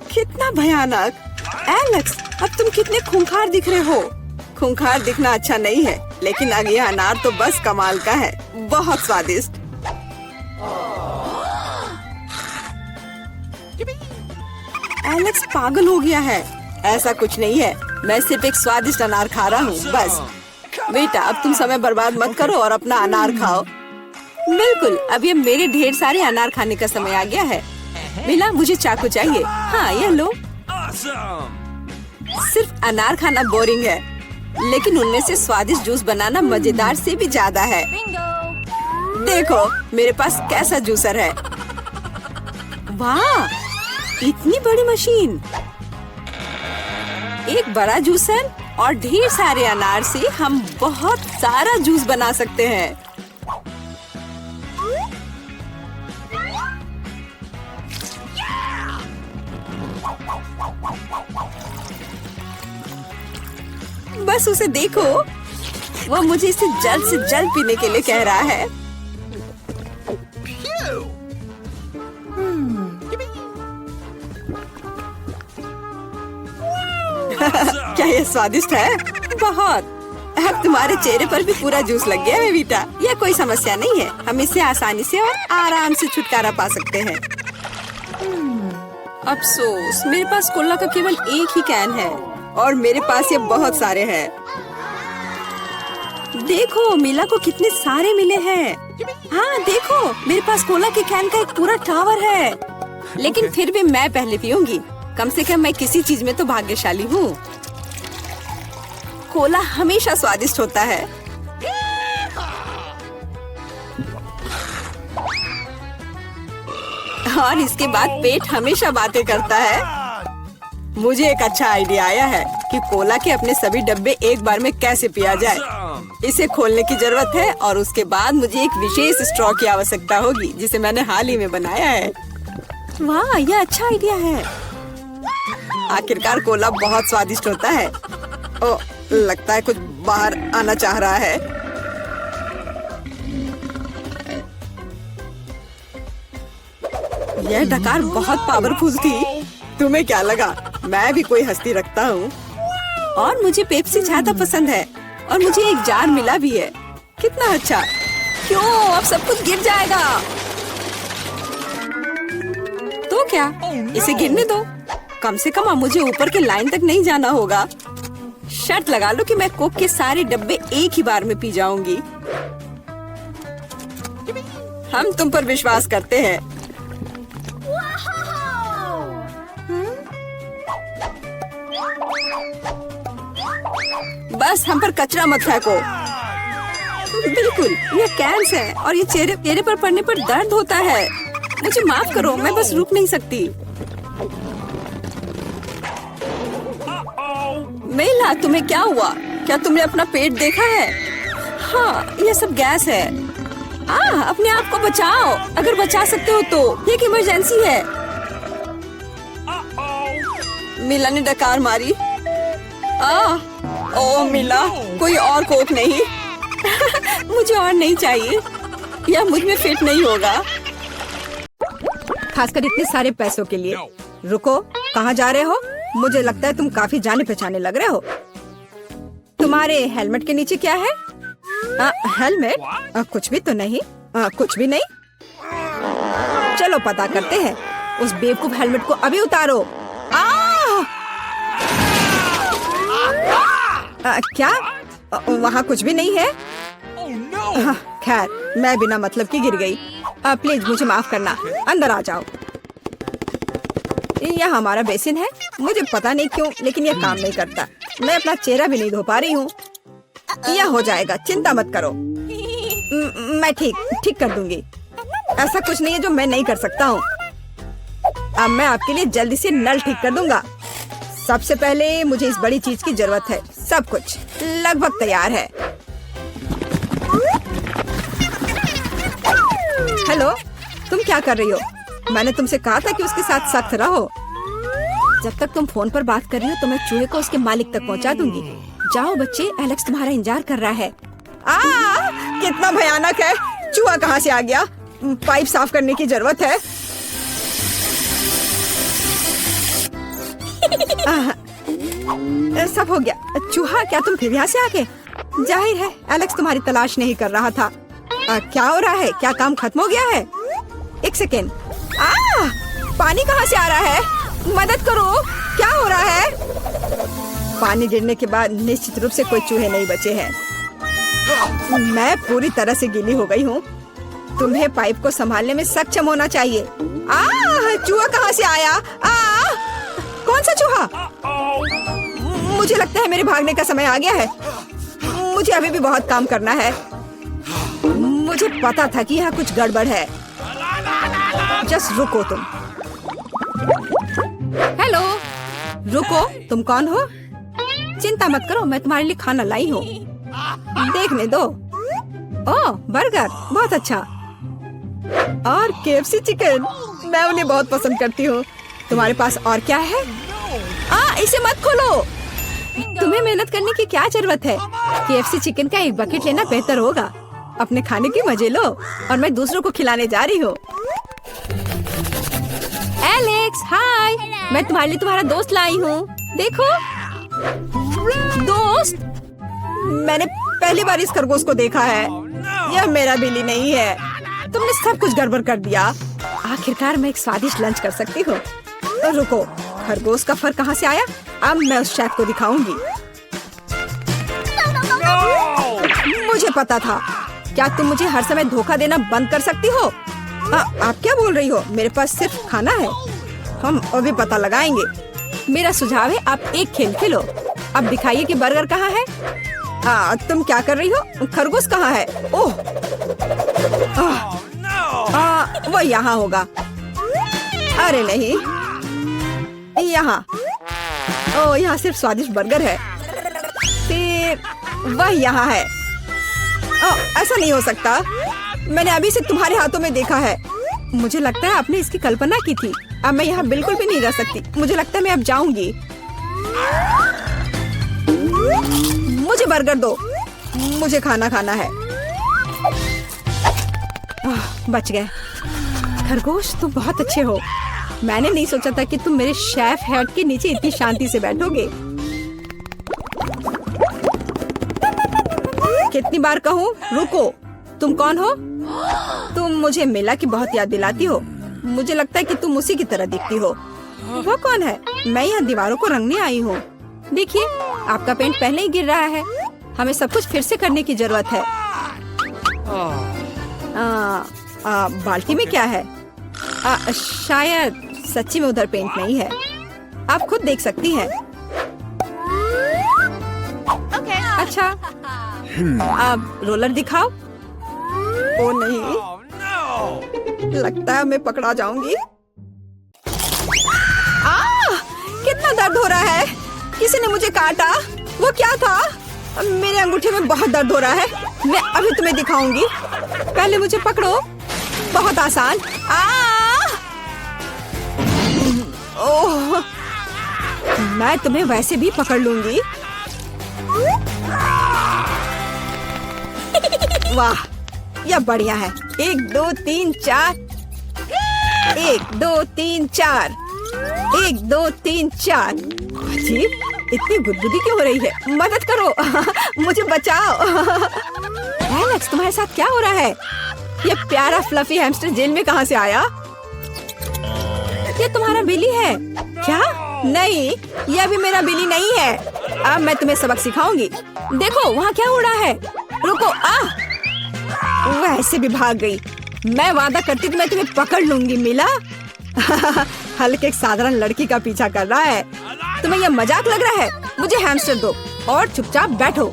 कितना भयानक! एलेक्स, अब तुम कितने खूंखार दिख रहे हो। खूंखार दिखना अच्छा नहीं है, लेकिन अब यह अनार तो बस कमाल का है। बहुत स्वादिष्ट। एलेक्स पागल हो गया है। ऐसा कुछ नहीं है, मैं सिर्फ एक स्वादिष्ट अनार खा रहा हूँ, बस। बेटा, अब तुम समय बर्बाद मत करो और अपना अनार खाओ। बिल्कुल, अब ये मेरे ढेर सारे अनार खाने का समय आ गया है। मिला, मुझे चाकू चाहिए। हाँ, ये लो। सिर्फ अनार खाना बोरिंग है, लेकिन उनमें से स्वादिष्ट जूस बनाना मजेदार से भी ज्यादा है। देखो मेरे पास कैसा जूसर है। वाह, इतनी बड़ी मशीन। एक बड़ा जूसर और ढेर सारे अनार से हम बहुत सारा जूस बना सकते हैं। बस उसे देखो, वो मुझे इसे जल्द से जल्द पीने के लिए कह रहा है। क्या ये स्वादिष्ट है? बहुत। अब तुम्हारे चेहरे पर भी पूरा जूस लग गया है बेटा। यह कोई समस्या नहीं है, हम इससे आसानी से और आराम से छुटकारा पा सकते हैं। अफसोस, मेरे पास कोला का केवल एक ही कैन है और मेरे पास ये बहुत सारे हैं। देखो मिला को कितने सारे मिले हैं। हाँ देखो, मेरे पास कोला के कैन का एक पूरा टावर है। लेकिन फिर भी मैं पहले पीऊंगी। कम से कम मैं किसी चीज में तो भाग्यशाली हूँ। कोला हमेशा स्वादिष्ट होता है। और इसके बाद पेट हमेशा बातें करता है। मुझे एक अच्छा आइडिया आया है कि कोला के अपने सभी डब्बे एक बार में कैसे पिया जाए। इसे खोलने की जरूरत है और उसके बाद मुझे एक विशेष स्ट्रॉ की आवश्यकता होगी, जिसे मैंने हाल ही में बनाया है। वाह, यह अच्छा आइडिया है। आखिरकार कोला बहुत स्वादिष्ट होता है। ओ, लगता है कुछ बाहर आना चाह रहा है। यह डकार बहुत पावरफुल थी। तुम्हें क्या लगा मैं भी कोई हस्ती रखता हूँ? और मुझे पेप्सी ज्यादा पसंद है और मुझे एक जार मिला भी है। कितना अच्छा। क्यों, अब सब कुछ गिर जाएगा। तो क्या, इसे गिरने दो। कम से कम अब मुझे ऊपर के लाइन तक नहीं जाना होगा। शर्त लगा लो कि मैं कोक के सारे डब्बे एक ही बार में पी जाऊंगी। हम तुम पर विश्वास करते हैं। बस हम पर कचरा मत फेंको। बिल्कुल, ये कैंस है और ये चेहरे पर पड़ने पर दर्द होता है। मुझे माफ करो, मैं बस रुक नहीं सकती। मेला, तुम्हें क्या हुआ? क्या तुमने अपना पेट देखा है? हाँ, ये सब गैस है। अपने आप को बचाओ, अगर बचा सकते हो तो। ये एक इमरजेंसी है। मिला ने डकार मारी। ओ मिला, कोई और कोक नहीं? मुझे और नहीं चाहिए, यह मुझ में फिट नहीं होगा, खासकर इतने सारे पैसों के लिए। रुको, कहाँ जा रहे हो? मुझे लगता है तुम काफी जाने पहचाने लग रहे हो। तुम्हारे हेलमेट के नीचे क्या है? हेलमेट? कुछ भी तो नहीं। कुछ भी नहीं। चलो पता करते हैं। उस बेवकूफ हेलमेट को अभी उतारो। क्या? वहाँ कुछ भी नहीं है? खैर, मैं बिना मतलब की गिर गई। प्लीज मुझे माफ करना। अंदर आ जाओ। यह हमारा बेसिन है। मुझे पता नहीं क्यों, लेकिन यह काम नहीं करता। मैं अपना चेहरा भी नहीं धो पा रही हूँ। यह हो जाएगा, चिंता मत करो। मैं ठीक कर दूंगी। ऐसा कुछ नहीं है जो मैं नहीं कर सकता हूँ। अब मैं आपके लिए जल्दी से नल ठीक कर दूंगा। सबसे पहले मुझे इस बड़ी चीज की जरूरत है। सब कुछ लगभग तैयार है। हेलो, तुम क्या कर रही हो? मैंने तुमसे कहा था कि उसके साथ सख्त रहो। जब तक तुम फोन पर बात कर रही हो तो मैं चूहे को उसके मालिक तक पहुंचा दूंगी। जाओ बच्चे, एलेक्स तुम्हारा इंतजार कर रहा है। कितना भयानक है। चूहा कहाँ से आ गया? पाइप साफ करने की जरूरत है। सब हो गया। चूहा, क्या तुम फिर यहाँ से आ गए? जाहिर है एलेक्स तुम्हारी तलाश नहीं कर रहा था। क्या हो रहा है? क्या काम खत्म हो गया है? एक सेकेंड। पानी कहाँ से आ रहा है? मदद करो, क्या हो रहा है? पानी गिरने के बाद निश्चित रूप से कोई चूहे नहीं बचे हैं। मैं पूरी तरह से गीली हो गई हूँ। तुम्हें पाइप को संभालने में सक्षम होना चाहिए। चूहा कहाँ से आया? कौन सा चूहा? मुझे लगता है मेरे भागने का समय आ गया है। मुझे अभी भी बहुत काम करना है। मुझे पता था कि यहाँ कुछ गड़बड़ है। जस्ट रुको तुम। हेलो, रुको, तुम कौन हो? चिंता मत करो, मैं तुम्हारे लिए खाना लाई हूँ। देखने दो। ओह, बर्गर, बहुत अच्छा। और KFC चिकन, मैं उन्हें बहुत पसंद करती हूँ। तुम्हारे पास और क्या है? इसे मत खोलो। तुम्हें मेहनत करने की क्या जरूरत है? KFC चिकन का एक बकेट लेना बेहतर होगा। अपने खाने के मजे लो और मैं दूसरों को खिलाने जा रही हूँ। एलेक्स, हाय, मैं तुम्हारे लिए तुम्हारा दोस्त लाई हूँ। देखो। दोस्त? मैंने पहली बार इस खरगोश को देखा है। यह मेरा बिल्ली नहीं है। तुमने सब कुछ गड़बड़ कर दिया। आखिरकार मैं एक स्वादिष्ट लंच कर सकती हूँ। रुको, खरगोश का फर कहाँ से आया? अब मैं उस शेफ को दिखाऊंगी। मुझे पता था। क्या तुम मुझे हर समय धोखा देना बंद कर सकती हो? आप क्या बोल रही हो? मेरे पास सिर्फ खाना है। हम अभी पता लगाएंगे। मेरा सुझाव है आप एक खेल खेलो। अब दिखाइए कि बर्गर कहाँ है। तुम क्या कर रही हो? खरगोश कहाँ है? ओह, वो यहाँ होगा। अरे नहीं, यहाँ। ओह, यहाँ सिर्फ स्वादिष्ट बर्गर है। फिर वह यहाँ है। ऐसा नहीं हो सकता। मैंने अभी से तुम्हारे हाथों में देखा है। मुझे लगता है आपने इसकी कल्पना की थी। अब मैं यहाँ बिल्कुल भी नहीं रह सकती। मुझे लगता है मैं अब जाऊंगी। मुझे बर्गर दो। मुझे खाना खाना है। बच गए। खरगोश तुम बहुत अच्छे हो। मैंने नहीं सोचा था कि तुम मेरे शेफ हेड के नीचे इतनी शांति से बैठोगे। कितनी बार कहूँ रुको। तुम कौन हो? तुम मुझे मिला की बहुत याद दिलाती हो। मुझे लगता है कि तुम उसी की तरह दिखती हो। वो कौन है? मैं यहाँ दीवारों को रंगने आई हूँ। देखिए आपका पेंट पहले ही गिर रहा है। हमें सब कुछ फिर से करने की जरूरत है। बाल्टी में क्या है? शायद सच्ची में उधर पेंट नहीं है। आप खुद देख सकती हैं। अच्छा अब रोलर दिखाओ। ओ नहीं, लगता है मैं पकड़ा जाऊंगी। कितना दर्द हो रहा है। किसी ने मुझे काटा। वो क्या था? मेरे अंगूठे में बहुत दर्द हो रहा है। मैं अभी तुम्हें दिखाऊंगी। पहले मुझे पकड़ो। बहुत आसान। ओह, मैं तुम्हें वैसे भी पकड़ लूंगी। वाह, यह बढ़िया है। 1 2 3 4। 1 2 3 4। 1 2 3 4। अजीब, इतनी गुदगुदी क्यों हो रही है? मदद करो। मुझे बचाओ। एलेक्स, तुम्हारे साथ क्या हो रहा है? ये प्यारा फ्लफी हैमस्टर जेल में कहाँ से आया? ये तुम्हारा बिली है क्या? नहीं, यह भी मेरा बिली नहीं है। अब मैं तुम्हें सबक सिखाऊंगी। देखो वहाँ क्या हो रहा है। रुको। वह ऐसे भी भाग गई। मैं वादा करती तो मैं तुम्हें पकड़ लूंगी। मिला? हल्के एक साधारण लड़की का पीछा कर रहा है। तुम्हें यह मजाक लग रहा है? मुझे हैमस्टर दो और चुपचाप बैठो।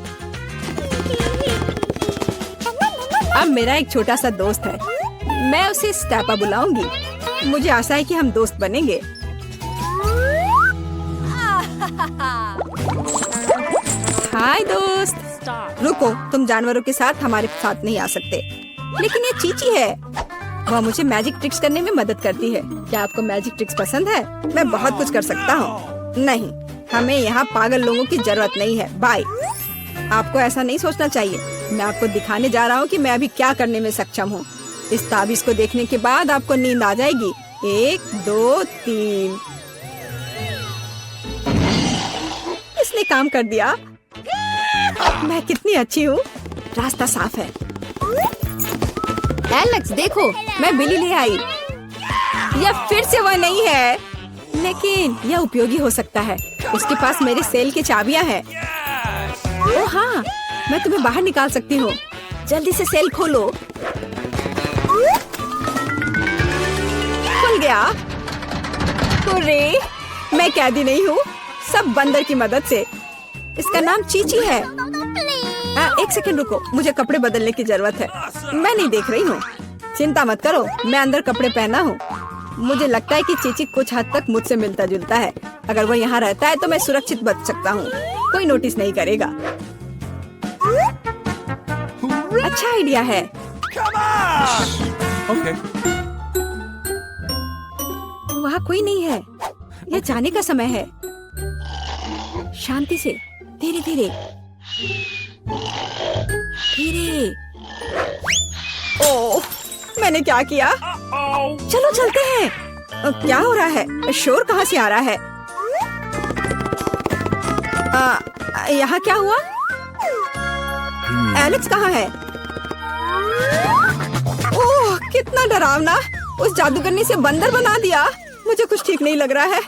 अब मेरा एक छोटा सा दोस्त है। मैं उसे स्टेपा बुलाऊंगी। मुझे आशा है कि हम दोस्त बनेंगे। हाय दोस्त। रुको, तुम जानवरों के साथ हमारे साथ नहीं आ सकते। लेकिन ये चीची है। वह मुझे मैजिक ट्रिक्स करने में मदद करती है। क्या आपको मैजिक ट्रिक्स पसंद है? मैं बहुत कुछ कर सकता हूँ। नहीं, हमें यहाँ पागल लोगों की जरूरत नहीं है। बाय। आपको ऐसा नहीं सोचना चाहिए। मैं आपको दिखाने जा रहा हूँ कि मैं अभी क्या करने में सक्षम हूँ। इस ताबीज को देखने के बाद आपको नींद आ जाएगी। 1 2 3। इसने काम कर दिया। मैं कितनी अच्छी हूँ। रास्ता साफ है। एलेक्स देखो, मैं बिली ले आई। यह फिर से वह नहीं है, लेकिन यह उपयोगी हो सकता है। उसके पास मेरे सेल की चाबियां हैं। ओह हाँ, मैं तुम्हें बाहर निकाल सकती हूँ। जल्दी से सेल खोलो। खुल गया। हुर्रे, मैं कैदी नहीं हूँ, सब बंदर की मदद से। इसका नाम चीची है। 1 सेकंड रुको, मुझे कपड़े बदलने की जरूरत है। मैं नहीं देख रही हूँ। चिंता मत करो, मैं अंदर कपड़े पहना हूँ। मुझे लगता है कि चीची कुछ हद तक मुझसे मिलता जुलता है। अगर वो यहाँ रहता है तो मैं सुरक्षित बच सकता हूँ। कोई नोटिस नहीं करेगा। अच्छा आइडिया है। Okay. वहाँ कोई नहीं है। यह जाने का समय है। शांति से, धीरे धीरे धीरे। ओह, मैंने क्या किया? चलो चलते हैं। क्या हो रहा है? शोर कहाँ से आ रहा है? यहाँ क्या हुआ? एलेक्स कहाँ है? ओह, कितना डरावना। उस जादूगरनी से बंदर बना दिया। मुझे कुछ ठीक नहीं लग रहा है।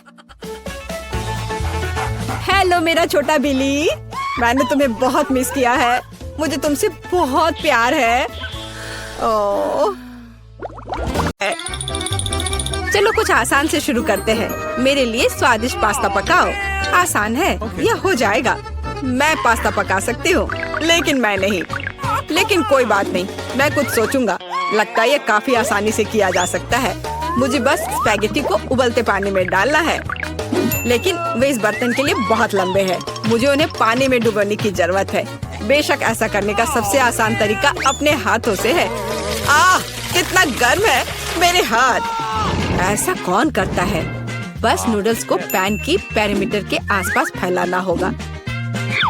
हेलो मेरा छोटा बिली, मैंने तुम्हें बहुत मिस किया है। मुझे तुमसे बहुत प्यार है। ओह, चलो कुछ आसान से शुरू करते हैं। मेरे लिए स्वादिष्ट पास्ता पकाओ। आसान है, यह हो जाएगा। मैं पास्ता पका सकती हूँ, लेकिन मैं नहीं। लेकिन कोई बात नहीं, मैं कुछ सोचूंगा। लगता है ये काफी आसानी से किया जा सकता है। मुझे बस स्पैगेटी को उबलते पानी में डालना है, लेकिन वे इस बर्तन के लिए बहुत लंबे हैं। मुझे उन्हें पानी में डुबोने की जरूरत है। बेशक ऐसा करने का सबसे आसान तरीका अपने हाथों से है। कितना गर्म है मेरे हाथ। ऐसा कौन करता है? बस नूडल्स को पैन की पेरीमीटर के आसपास फैलाना होगा।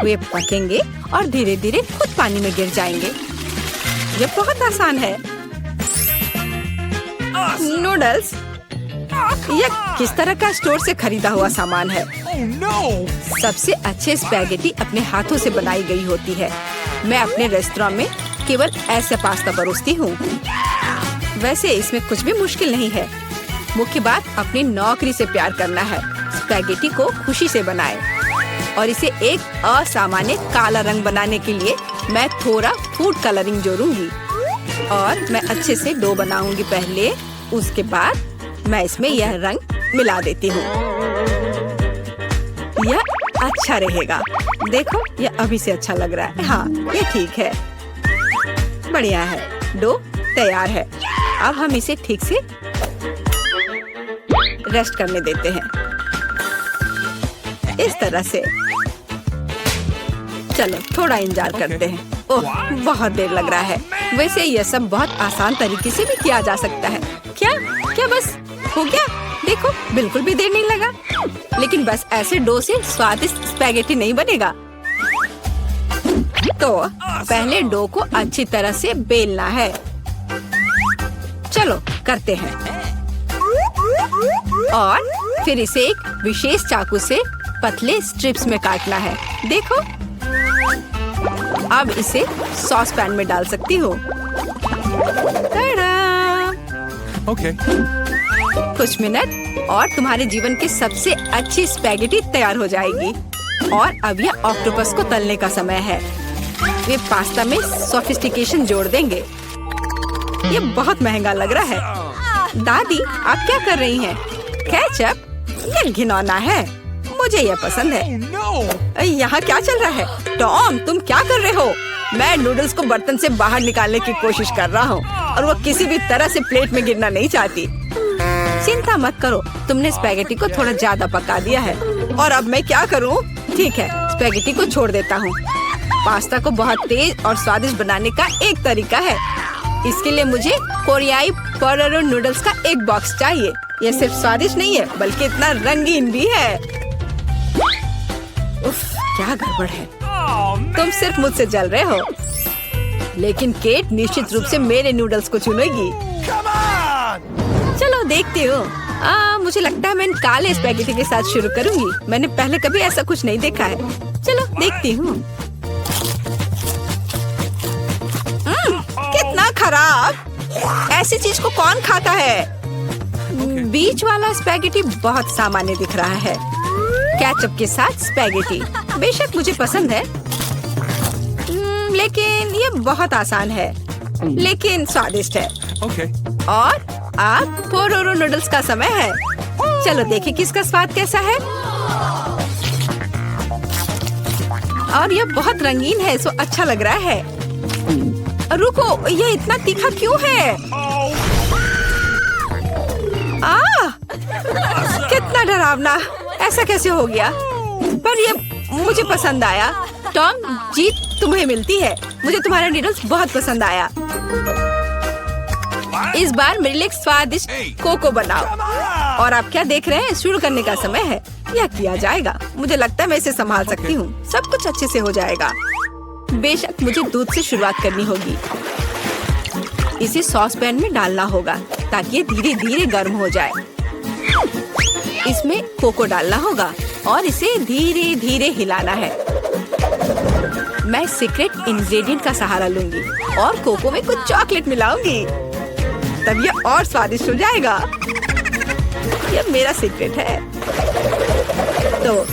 वे पकेंगे और धीरे धीरे खुद पानी में गिर जाएंगे। ये बहुत आसान है। नूडल्स, यह किस तरह का स्टोर से खरीदा हुआ सामान है। सबसे अच्छे स्पैगेटी अपने हाथों से बनाई गई होती है। मैं अपने रेस्टोरेंट में केवल ऐसे पास्ता परोसती हूँ। वैसे इसमें कुछ भी मुश्किल नहीं है। मुख्य बात अपनी नौकरी से प्यार करना है। स्पैगेटी को खुशी से बनाएं और इसे एक असामान्य काला रंग बनाने के लिए मैं थोड़ा फूड कलरिंग जोड़ूंगी और मैं अच्छे से डो बनाऊंगी पहले। उसके बाद मैं इसमें यह रंग मिला देती हूँ। यह अच्छा रहेगा। देखो, यह अभी से अच्छा लग रहा है। हाँ, ये ठीक है, बढ़िया है। डो तैयार है। अब हम इसे ठीक से रेस्ट करने देते हैं, इस तरह से। चलो थोड़ा इंतजार करते हैं। ओह, बहुत देर लग रहा है। वैसे यह सब बहुत आसान तरीके से भी किया जा सकता है। क्या बस हो गया? देखो, बिल्कुल भी देर नहीं लगा। लेकिन बस ऐसे डो से स्वादिष्ट स्पैगेटी नहीं बनेगा। तो पहले डो को अच्छी तरह से बेलना है। चलो करते हैं। और फिर इसे एक विशेष चाकू से पतले स्ट्रिप्स में काटना है। देखो, अब इसे सॉस पैन में डाल सकती हो। Okay. कुछ मिनट और तुम्हारे जीवन की सबसे अच्छी स्पैगेटी तैयार हो जाएगी। और अब यह ऑक्टोपस को तलने का समय है। वे पास्ता में सोफिस्टिकेशन जोड़ देंगे। ये बहुत महंगा लग रहा है। दादी, आप क्या कर रही हैं? केचप? ये घिनौना है। मुझे यह पसंद है। यहाँ क्या चल रहा है? टॉम, तुम क्या कर रहे हो? मैं नूडल्स को बर्तन से बाहर निकालने की कोशिश कर रहा हूँ और वो किसी भी तरह से प्लेट में गिरना नहीं चाहती। चिंता मत करो, तुमने स्पैगेटी को थोड़ा ज्यादा पका दिया है। और अब मैं क्या करूँ? ठीक है, स्पैगेटी को छोड़ देता हूँ। पास्ता को बहुत तेज और स्वादिष्ट बनाने का एक तरीका है। इसके लिए मुझे कोरियाई पोटेटो नूडल्स का एक बॉक्स चाहिए। यह सिर्फ स्वादिष्ट नहीं है, बल्कि इतना रंगीन भी है। उफ, क्या गड़बड़ है। तुम सिर्फ मुझसे जल रहे हो। लेकिन केट निश्चित रूप से मेरे नूडल्स को चुनेगी। चलो देखती हूँ। मुझे लगता है मैं इन काले स्पैगेटी के साथ शुरू करूँगी। मैंने पहले कभी ऐसा कुछ नहीं देखा है। चलो देखती हूँ। कितना खराब! ऐसी चीज को कौन खाता है? बीच वाला स्पैगेटी बहुत सामान्य दिख रहा है। केचप के साथ स्पैगेटी बेशक मुझे पसंद है, लेकिन ये बहुत आसान है, लेकिन स्वादिष्ट है। Okay. और अब पोटेटो नूडल्स का समय है। चलो देखें किसका स्वाद कैसा है। और ये बहुत रंगीन है, सो अच्छा लग रहा है। रुको, ये इतना तीखा क्यों है? कितना डरावना! ऐसा कैसे हो गया? पर ये मुझे पसंद आया। टॉम, जीत तुम्हें मिलती है। मुझे तुम्हारा नूडल्स बहुत पसंद आया। इस बार मेरे लिए स्वादिष्ट कोको बनाओ। और आप क्या देख रहे हैं? शुरू करने का समय है। यह किया जाएगा। मुझे लगता है मैं इसे संभाल सकती हूँ। सब कुछ अच्छे से हो जाएगा। बेशक मुझे दूध से शुरुआत करनी होगी। इसे सॉस पैन में डालना होगा ताकि ये धीरे धीरे गर्म हो जाए। इसमें कोको डालना होगा और इसे धीरे धीरे हिलाना है। मैं सीक्रेट इंग्रेडिएंट का सहारा लूंगी और कोको में कुछ चॉकलेट मिलाऊंगी। तब यह और स्वादिष्ट हो जाएगा। यह मेरा सीक्रेट है। तो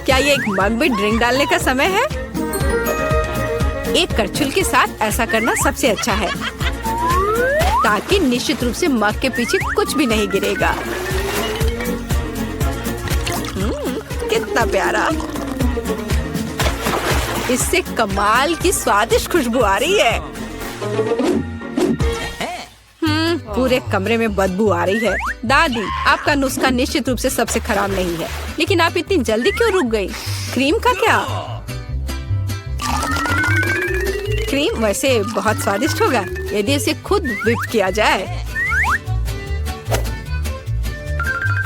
क्या ये एक मग में ड्रिंक डालने का समय है? एक करछुल के साथ ऐसा करना सबसे अच्छा है, ताकि निश्चित रूप से मग के पीछे कुछ भी नहीं गिरेगा। कितना प्यारा! इससे कमाल की स्वादिष्ट खुशबू आ रही है। पूरे कमरे में बदबू आ रही है। दादी, आपका नुस्खा निश्चित रूप से सबसे खराब नहीं है, लेकिन आप इतनी जल्दी क्यों रुक गई? क्रीम का क्या? क्रीम वैसे बहुत स्वादिष्ट होगा यदि इसे खुद व्हिप किया जाए।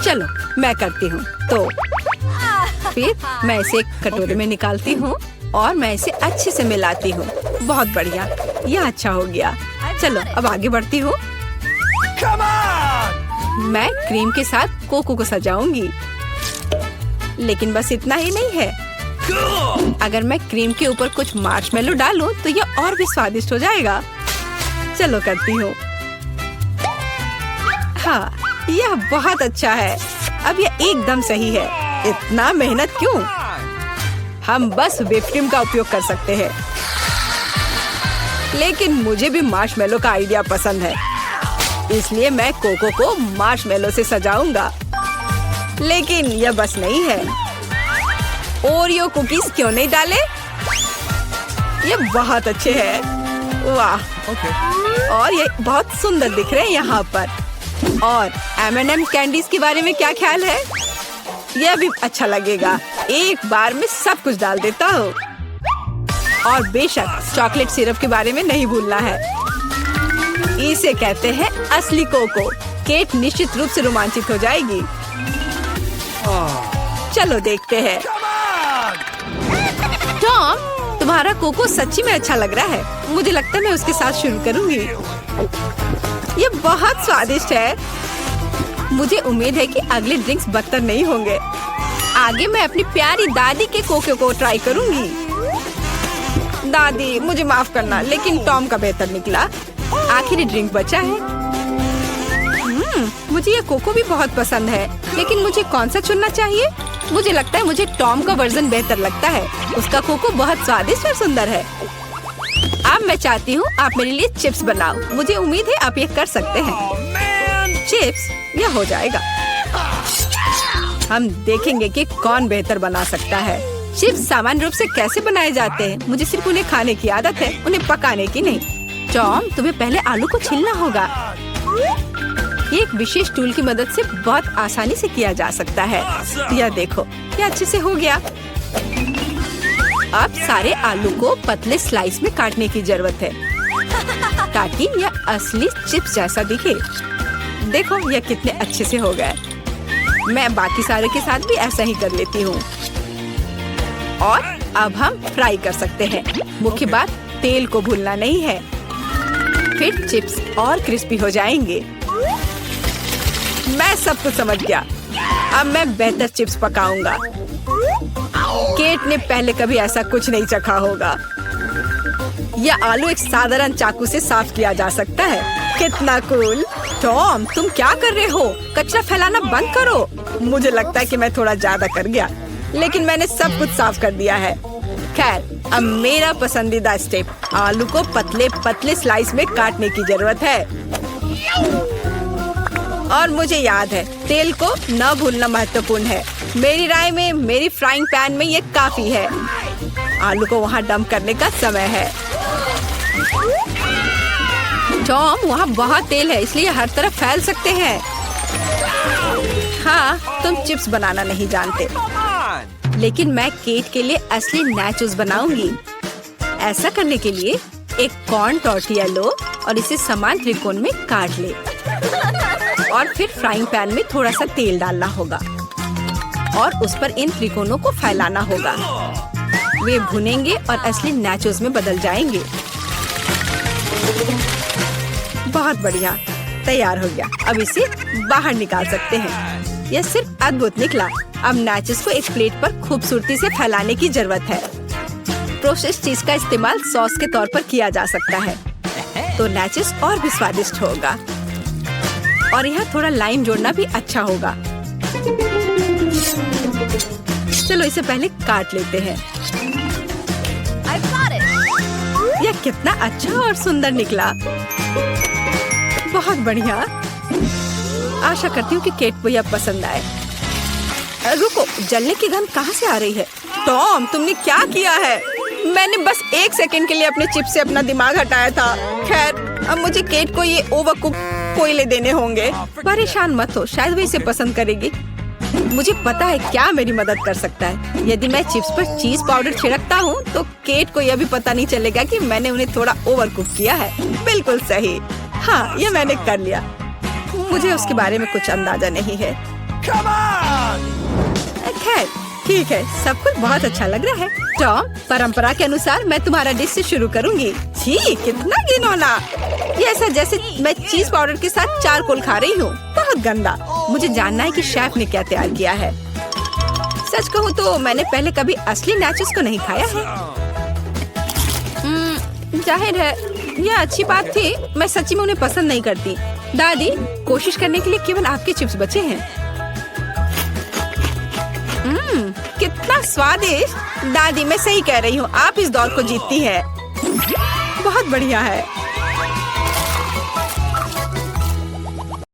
चलो मैं करती हूँ। तो फिर मैं इसे एक कटोरे में निकालती हूँ और मैं इसे अच्छे से मिलाती हूँ। बहुत बढ़िया, यह अच्छा हो गया। चलो अब आगे बढ़ती हूँ। Come on! मैं क्रीम के साथ कोको को सजाऊंगी। लेकिन बस इतना ही नहीं है। Cool! अगर मैं क्रीम के ऊपर कुछ मार्शमेलो डालूं तो ये और भी स्वादिष्ट हो जाएगा। चलो करती हूँ। हाँ, यह बहुत अच्छा है। अब यह एकदम सही है। इतना मेहनत क्यों? हम बस व्हिप क्रीम का उपयोग कर सकते हैं। लेकिन मुझे भी मार्शमेलो का आइडिया पसंद है, इसलिए मैं कोको को मार्शमेलो से सजाऊंगा। लेकिन यह बस नहीं है। ओरियो कुकीज क्यों नहीं डाले? ये बहुत अच्छे हैं। वाह! Okay. और ये बहुत सुंदर दिख रहे हैं यहाँ पर। और M&M कैंडीज के बारे में क्या ख्याल है? यह भी अच्छा लगेगा। एक बार में सब कुछ डाल देता हूँ। और बेशक चॉकलेट सिरप के बारे में नहीं भूलना है। इसे कहते हैं असली कोको। केट निश्चित रूप से रोमांचित हो जाएगी। चलो देखते हैं। टॉम, तुम्हारा कोको सच्ची में अच्छा लग रहा है। मुझे लगता है मैं उसके साथ शुरू करूंगी। ये बहुत स्वादिष्ट है। मुझे उम्मीद है कि अगले ड्रिंक्स बदतर नहीं होंगे। आगे मैं अपनी प्यारी दादी के कोको को ट्राई करूंगी। दादी, मुझे माफ करना, लेकिन टॉम का बेहतर निकला। आखिरी ड्रिंक बचा है। मुझे ये कोको भी बहुत पसंद है, लेकिन मुझे कौन सा चुनना चाहिए? मुझे लगता है मुझे टॉम का वर्जन बेहतर लगता है। उसका कोको बहुत स्वादिष्ट और सुंदर है। अब मैं चाहती हूँ आप मेरे लिए चिप्स बनाओ। मुझे उम्मीद है आप ये कर सकते हैं। चिप्स, यह हो जाएगा। हम देखेंगे कि कौन बेहतर बना सकता है। चिप्स सामान्य रूप से कैसे बनाए जाते हैं? मुझे सिर्फ उन्हें खाने की आदत है, उन्हें पकाने की नहीं। टॉम, तुम्हें पहले आलू को छीलना होगा। ये एक विशेष टूल की मदद से बहुत आसानी से किया जा सकता है। यह देखो, यह अच्छे से हो गया। अब सारे आलू को पतले स्लाइस में काटने की जरूरत है, ताकि यह असली चिप्स जैसा दिखे। देखो, यह कितने अच्छे से हो गए। मैं बाकी सारे के साथ भी ऐसा ही कर लेती हूँ। और अब हम फ्राई कर सकते हैं। मुख्य बात, तेल को भूलना नहीं है। फिर चिप्स और क्रिस्पी हो जाएंगे। मैं सब कुछ समझ गया। अब मैं बेहतर चिप्स पकाऊंगा। केट ने पहले कभी ऐसा कुछ नहीं चखा होगा। यह आलू एक साधारण चाकू से साफ किया जा सकता है। कितना कूल! टॉम, तुम क्या कर रहे हो? कचरा फैलाना बंद करो। मुझे लगता है कि मैं थोड़ा ज्यादा कर गया, लेकिन मैंने सब कुछ साफ कर दिया है। खैर, अब मेरा पसंदीदा स्टेप, आलू को पतले पतले स्लाइस में काटने की जरूरत है। और मुझे याद है, तेल को न भूलना महत्वपूर्ण है। मेरी राय में मेरी फ्राइंग पैन में ये काफी है। आलू को वहाँ डंप करने का समय है। टॉम, वहाँ बहुत तेल है, इसलिए हर तरफ फैल सकते हैं। हाँ, तुम चिप्स बनाना नहीं जानते, लेकिन मैं केट के लिए असली नाचोस बनाऊंगी। ऐसा करने के लिए एक कॉर्न टॉर्टिया लो और इसे समान त्रिकोण में काट ले। और फिर फ्राइंग पैन में थोड़ा सा तेल डालना होगा और उस पर इन त्रिकोणों को फैलाना होगा। वे भुनेंगे और असली नाचोस में बदल जाएंगे। बहुत बढ़िया, तैयार हो गया। अब इसे बाहर निकाल सकते हैं। यह सिर्फ अद्भुत निकला। अब नाचोस को एक प्लेट पर खूबसूरती से फैलाने की जरूरत है। प्रोसेस्ड चीज का इस्तेमाल सॉस के तौर पर किया जा सकता है, तो नाचोस और भी स्वादिष्ट होगा। और यहाँ थोड़ा लाइम जोड़ना भी अच्छा होगा। चलो इसे पहले काट लेते हैं। यह कितना अच्छा और सुंदर निकला। बहुत बढ़िया। आशा करती हूँ कि केट को यह पसंद आए। रुको, जलने की गंध कहाँ से आ रही है? टॉम, तुमने क्या किया है? मैंने बस 1 सेकंड के लिए अपने चिप्स से अपना दिमाग हटाया था। खैर, अब मुझे केट को ये ओवरकुक कोयले देने होंगे। परेशान मत हो, शायद वो इसे पसंद करेगी। मुझे पता है क्या मेरी मदद कर सकता है। यदि मैं चिप्स पर चीज पाउडर छिड़कता हूँ तो केट को यह भी पता नहीं चलेगा कि मैंने उन्हें थोड़ा ओवरकुक किया है। बिल्कुल सही। हाँ, ये मैंने कर लिया। मुझे उसके बारे में कुछ अंदाजा नहीं है। खैर, ठीक है, सब कुछ बहुत अच्छा लग रहा है। टॉम, परंपरा के अनुसार मैं तुम्हारा डिश से शुरू करूंगी। छी, कितना घिनौना। ये ऐसा जैसे मैं चीज पाउडर के साथ चारकोल खा रही हूँ। बहुत गंदा। मुझे जानना है कि शेफ ने क्या तैयार किया है। सच कहूँ तो मैंने पहले कभी असली नाचोस को नहीं खाया है। जाहिर है यह अच्छी बात थी। मैं सच्ची में उन्हें पसंद नहीं करती। दादी, कोशिश करने के लिए केवल आपके चिप्स बचे हैं। कितना स्वादिष्ट। दादी, मैं सही कह रही हूँ, आप इस दौड़ को जीतती है। बहुत बढ़िया है।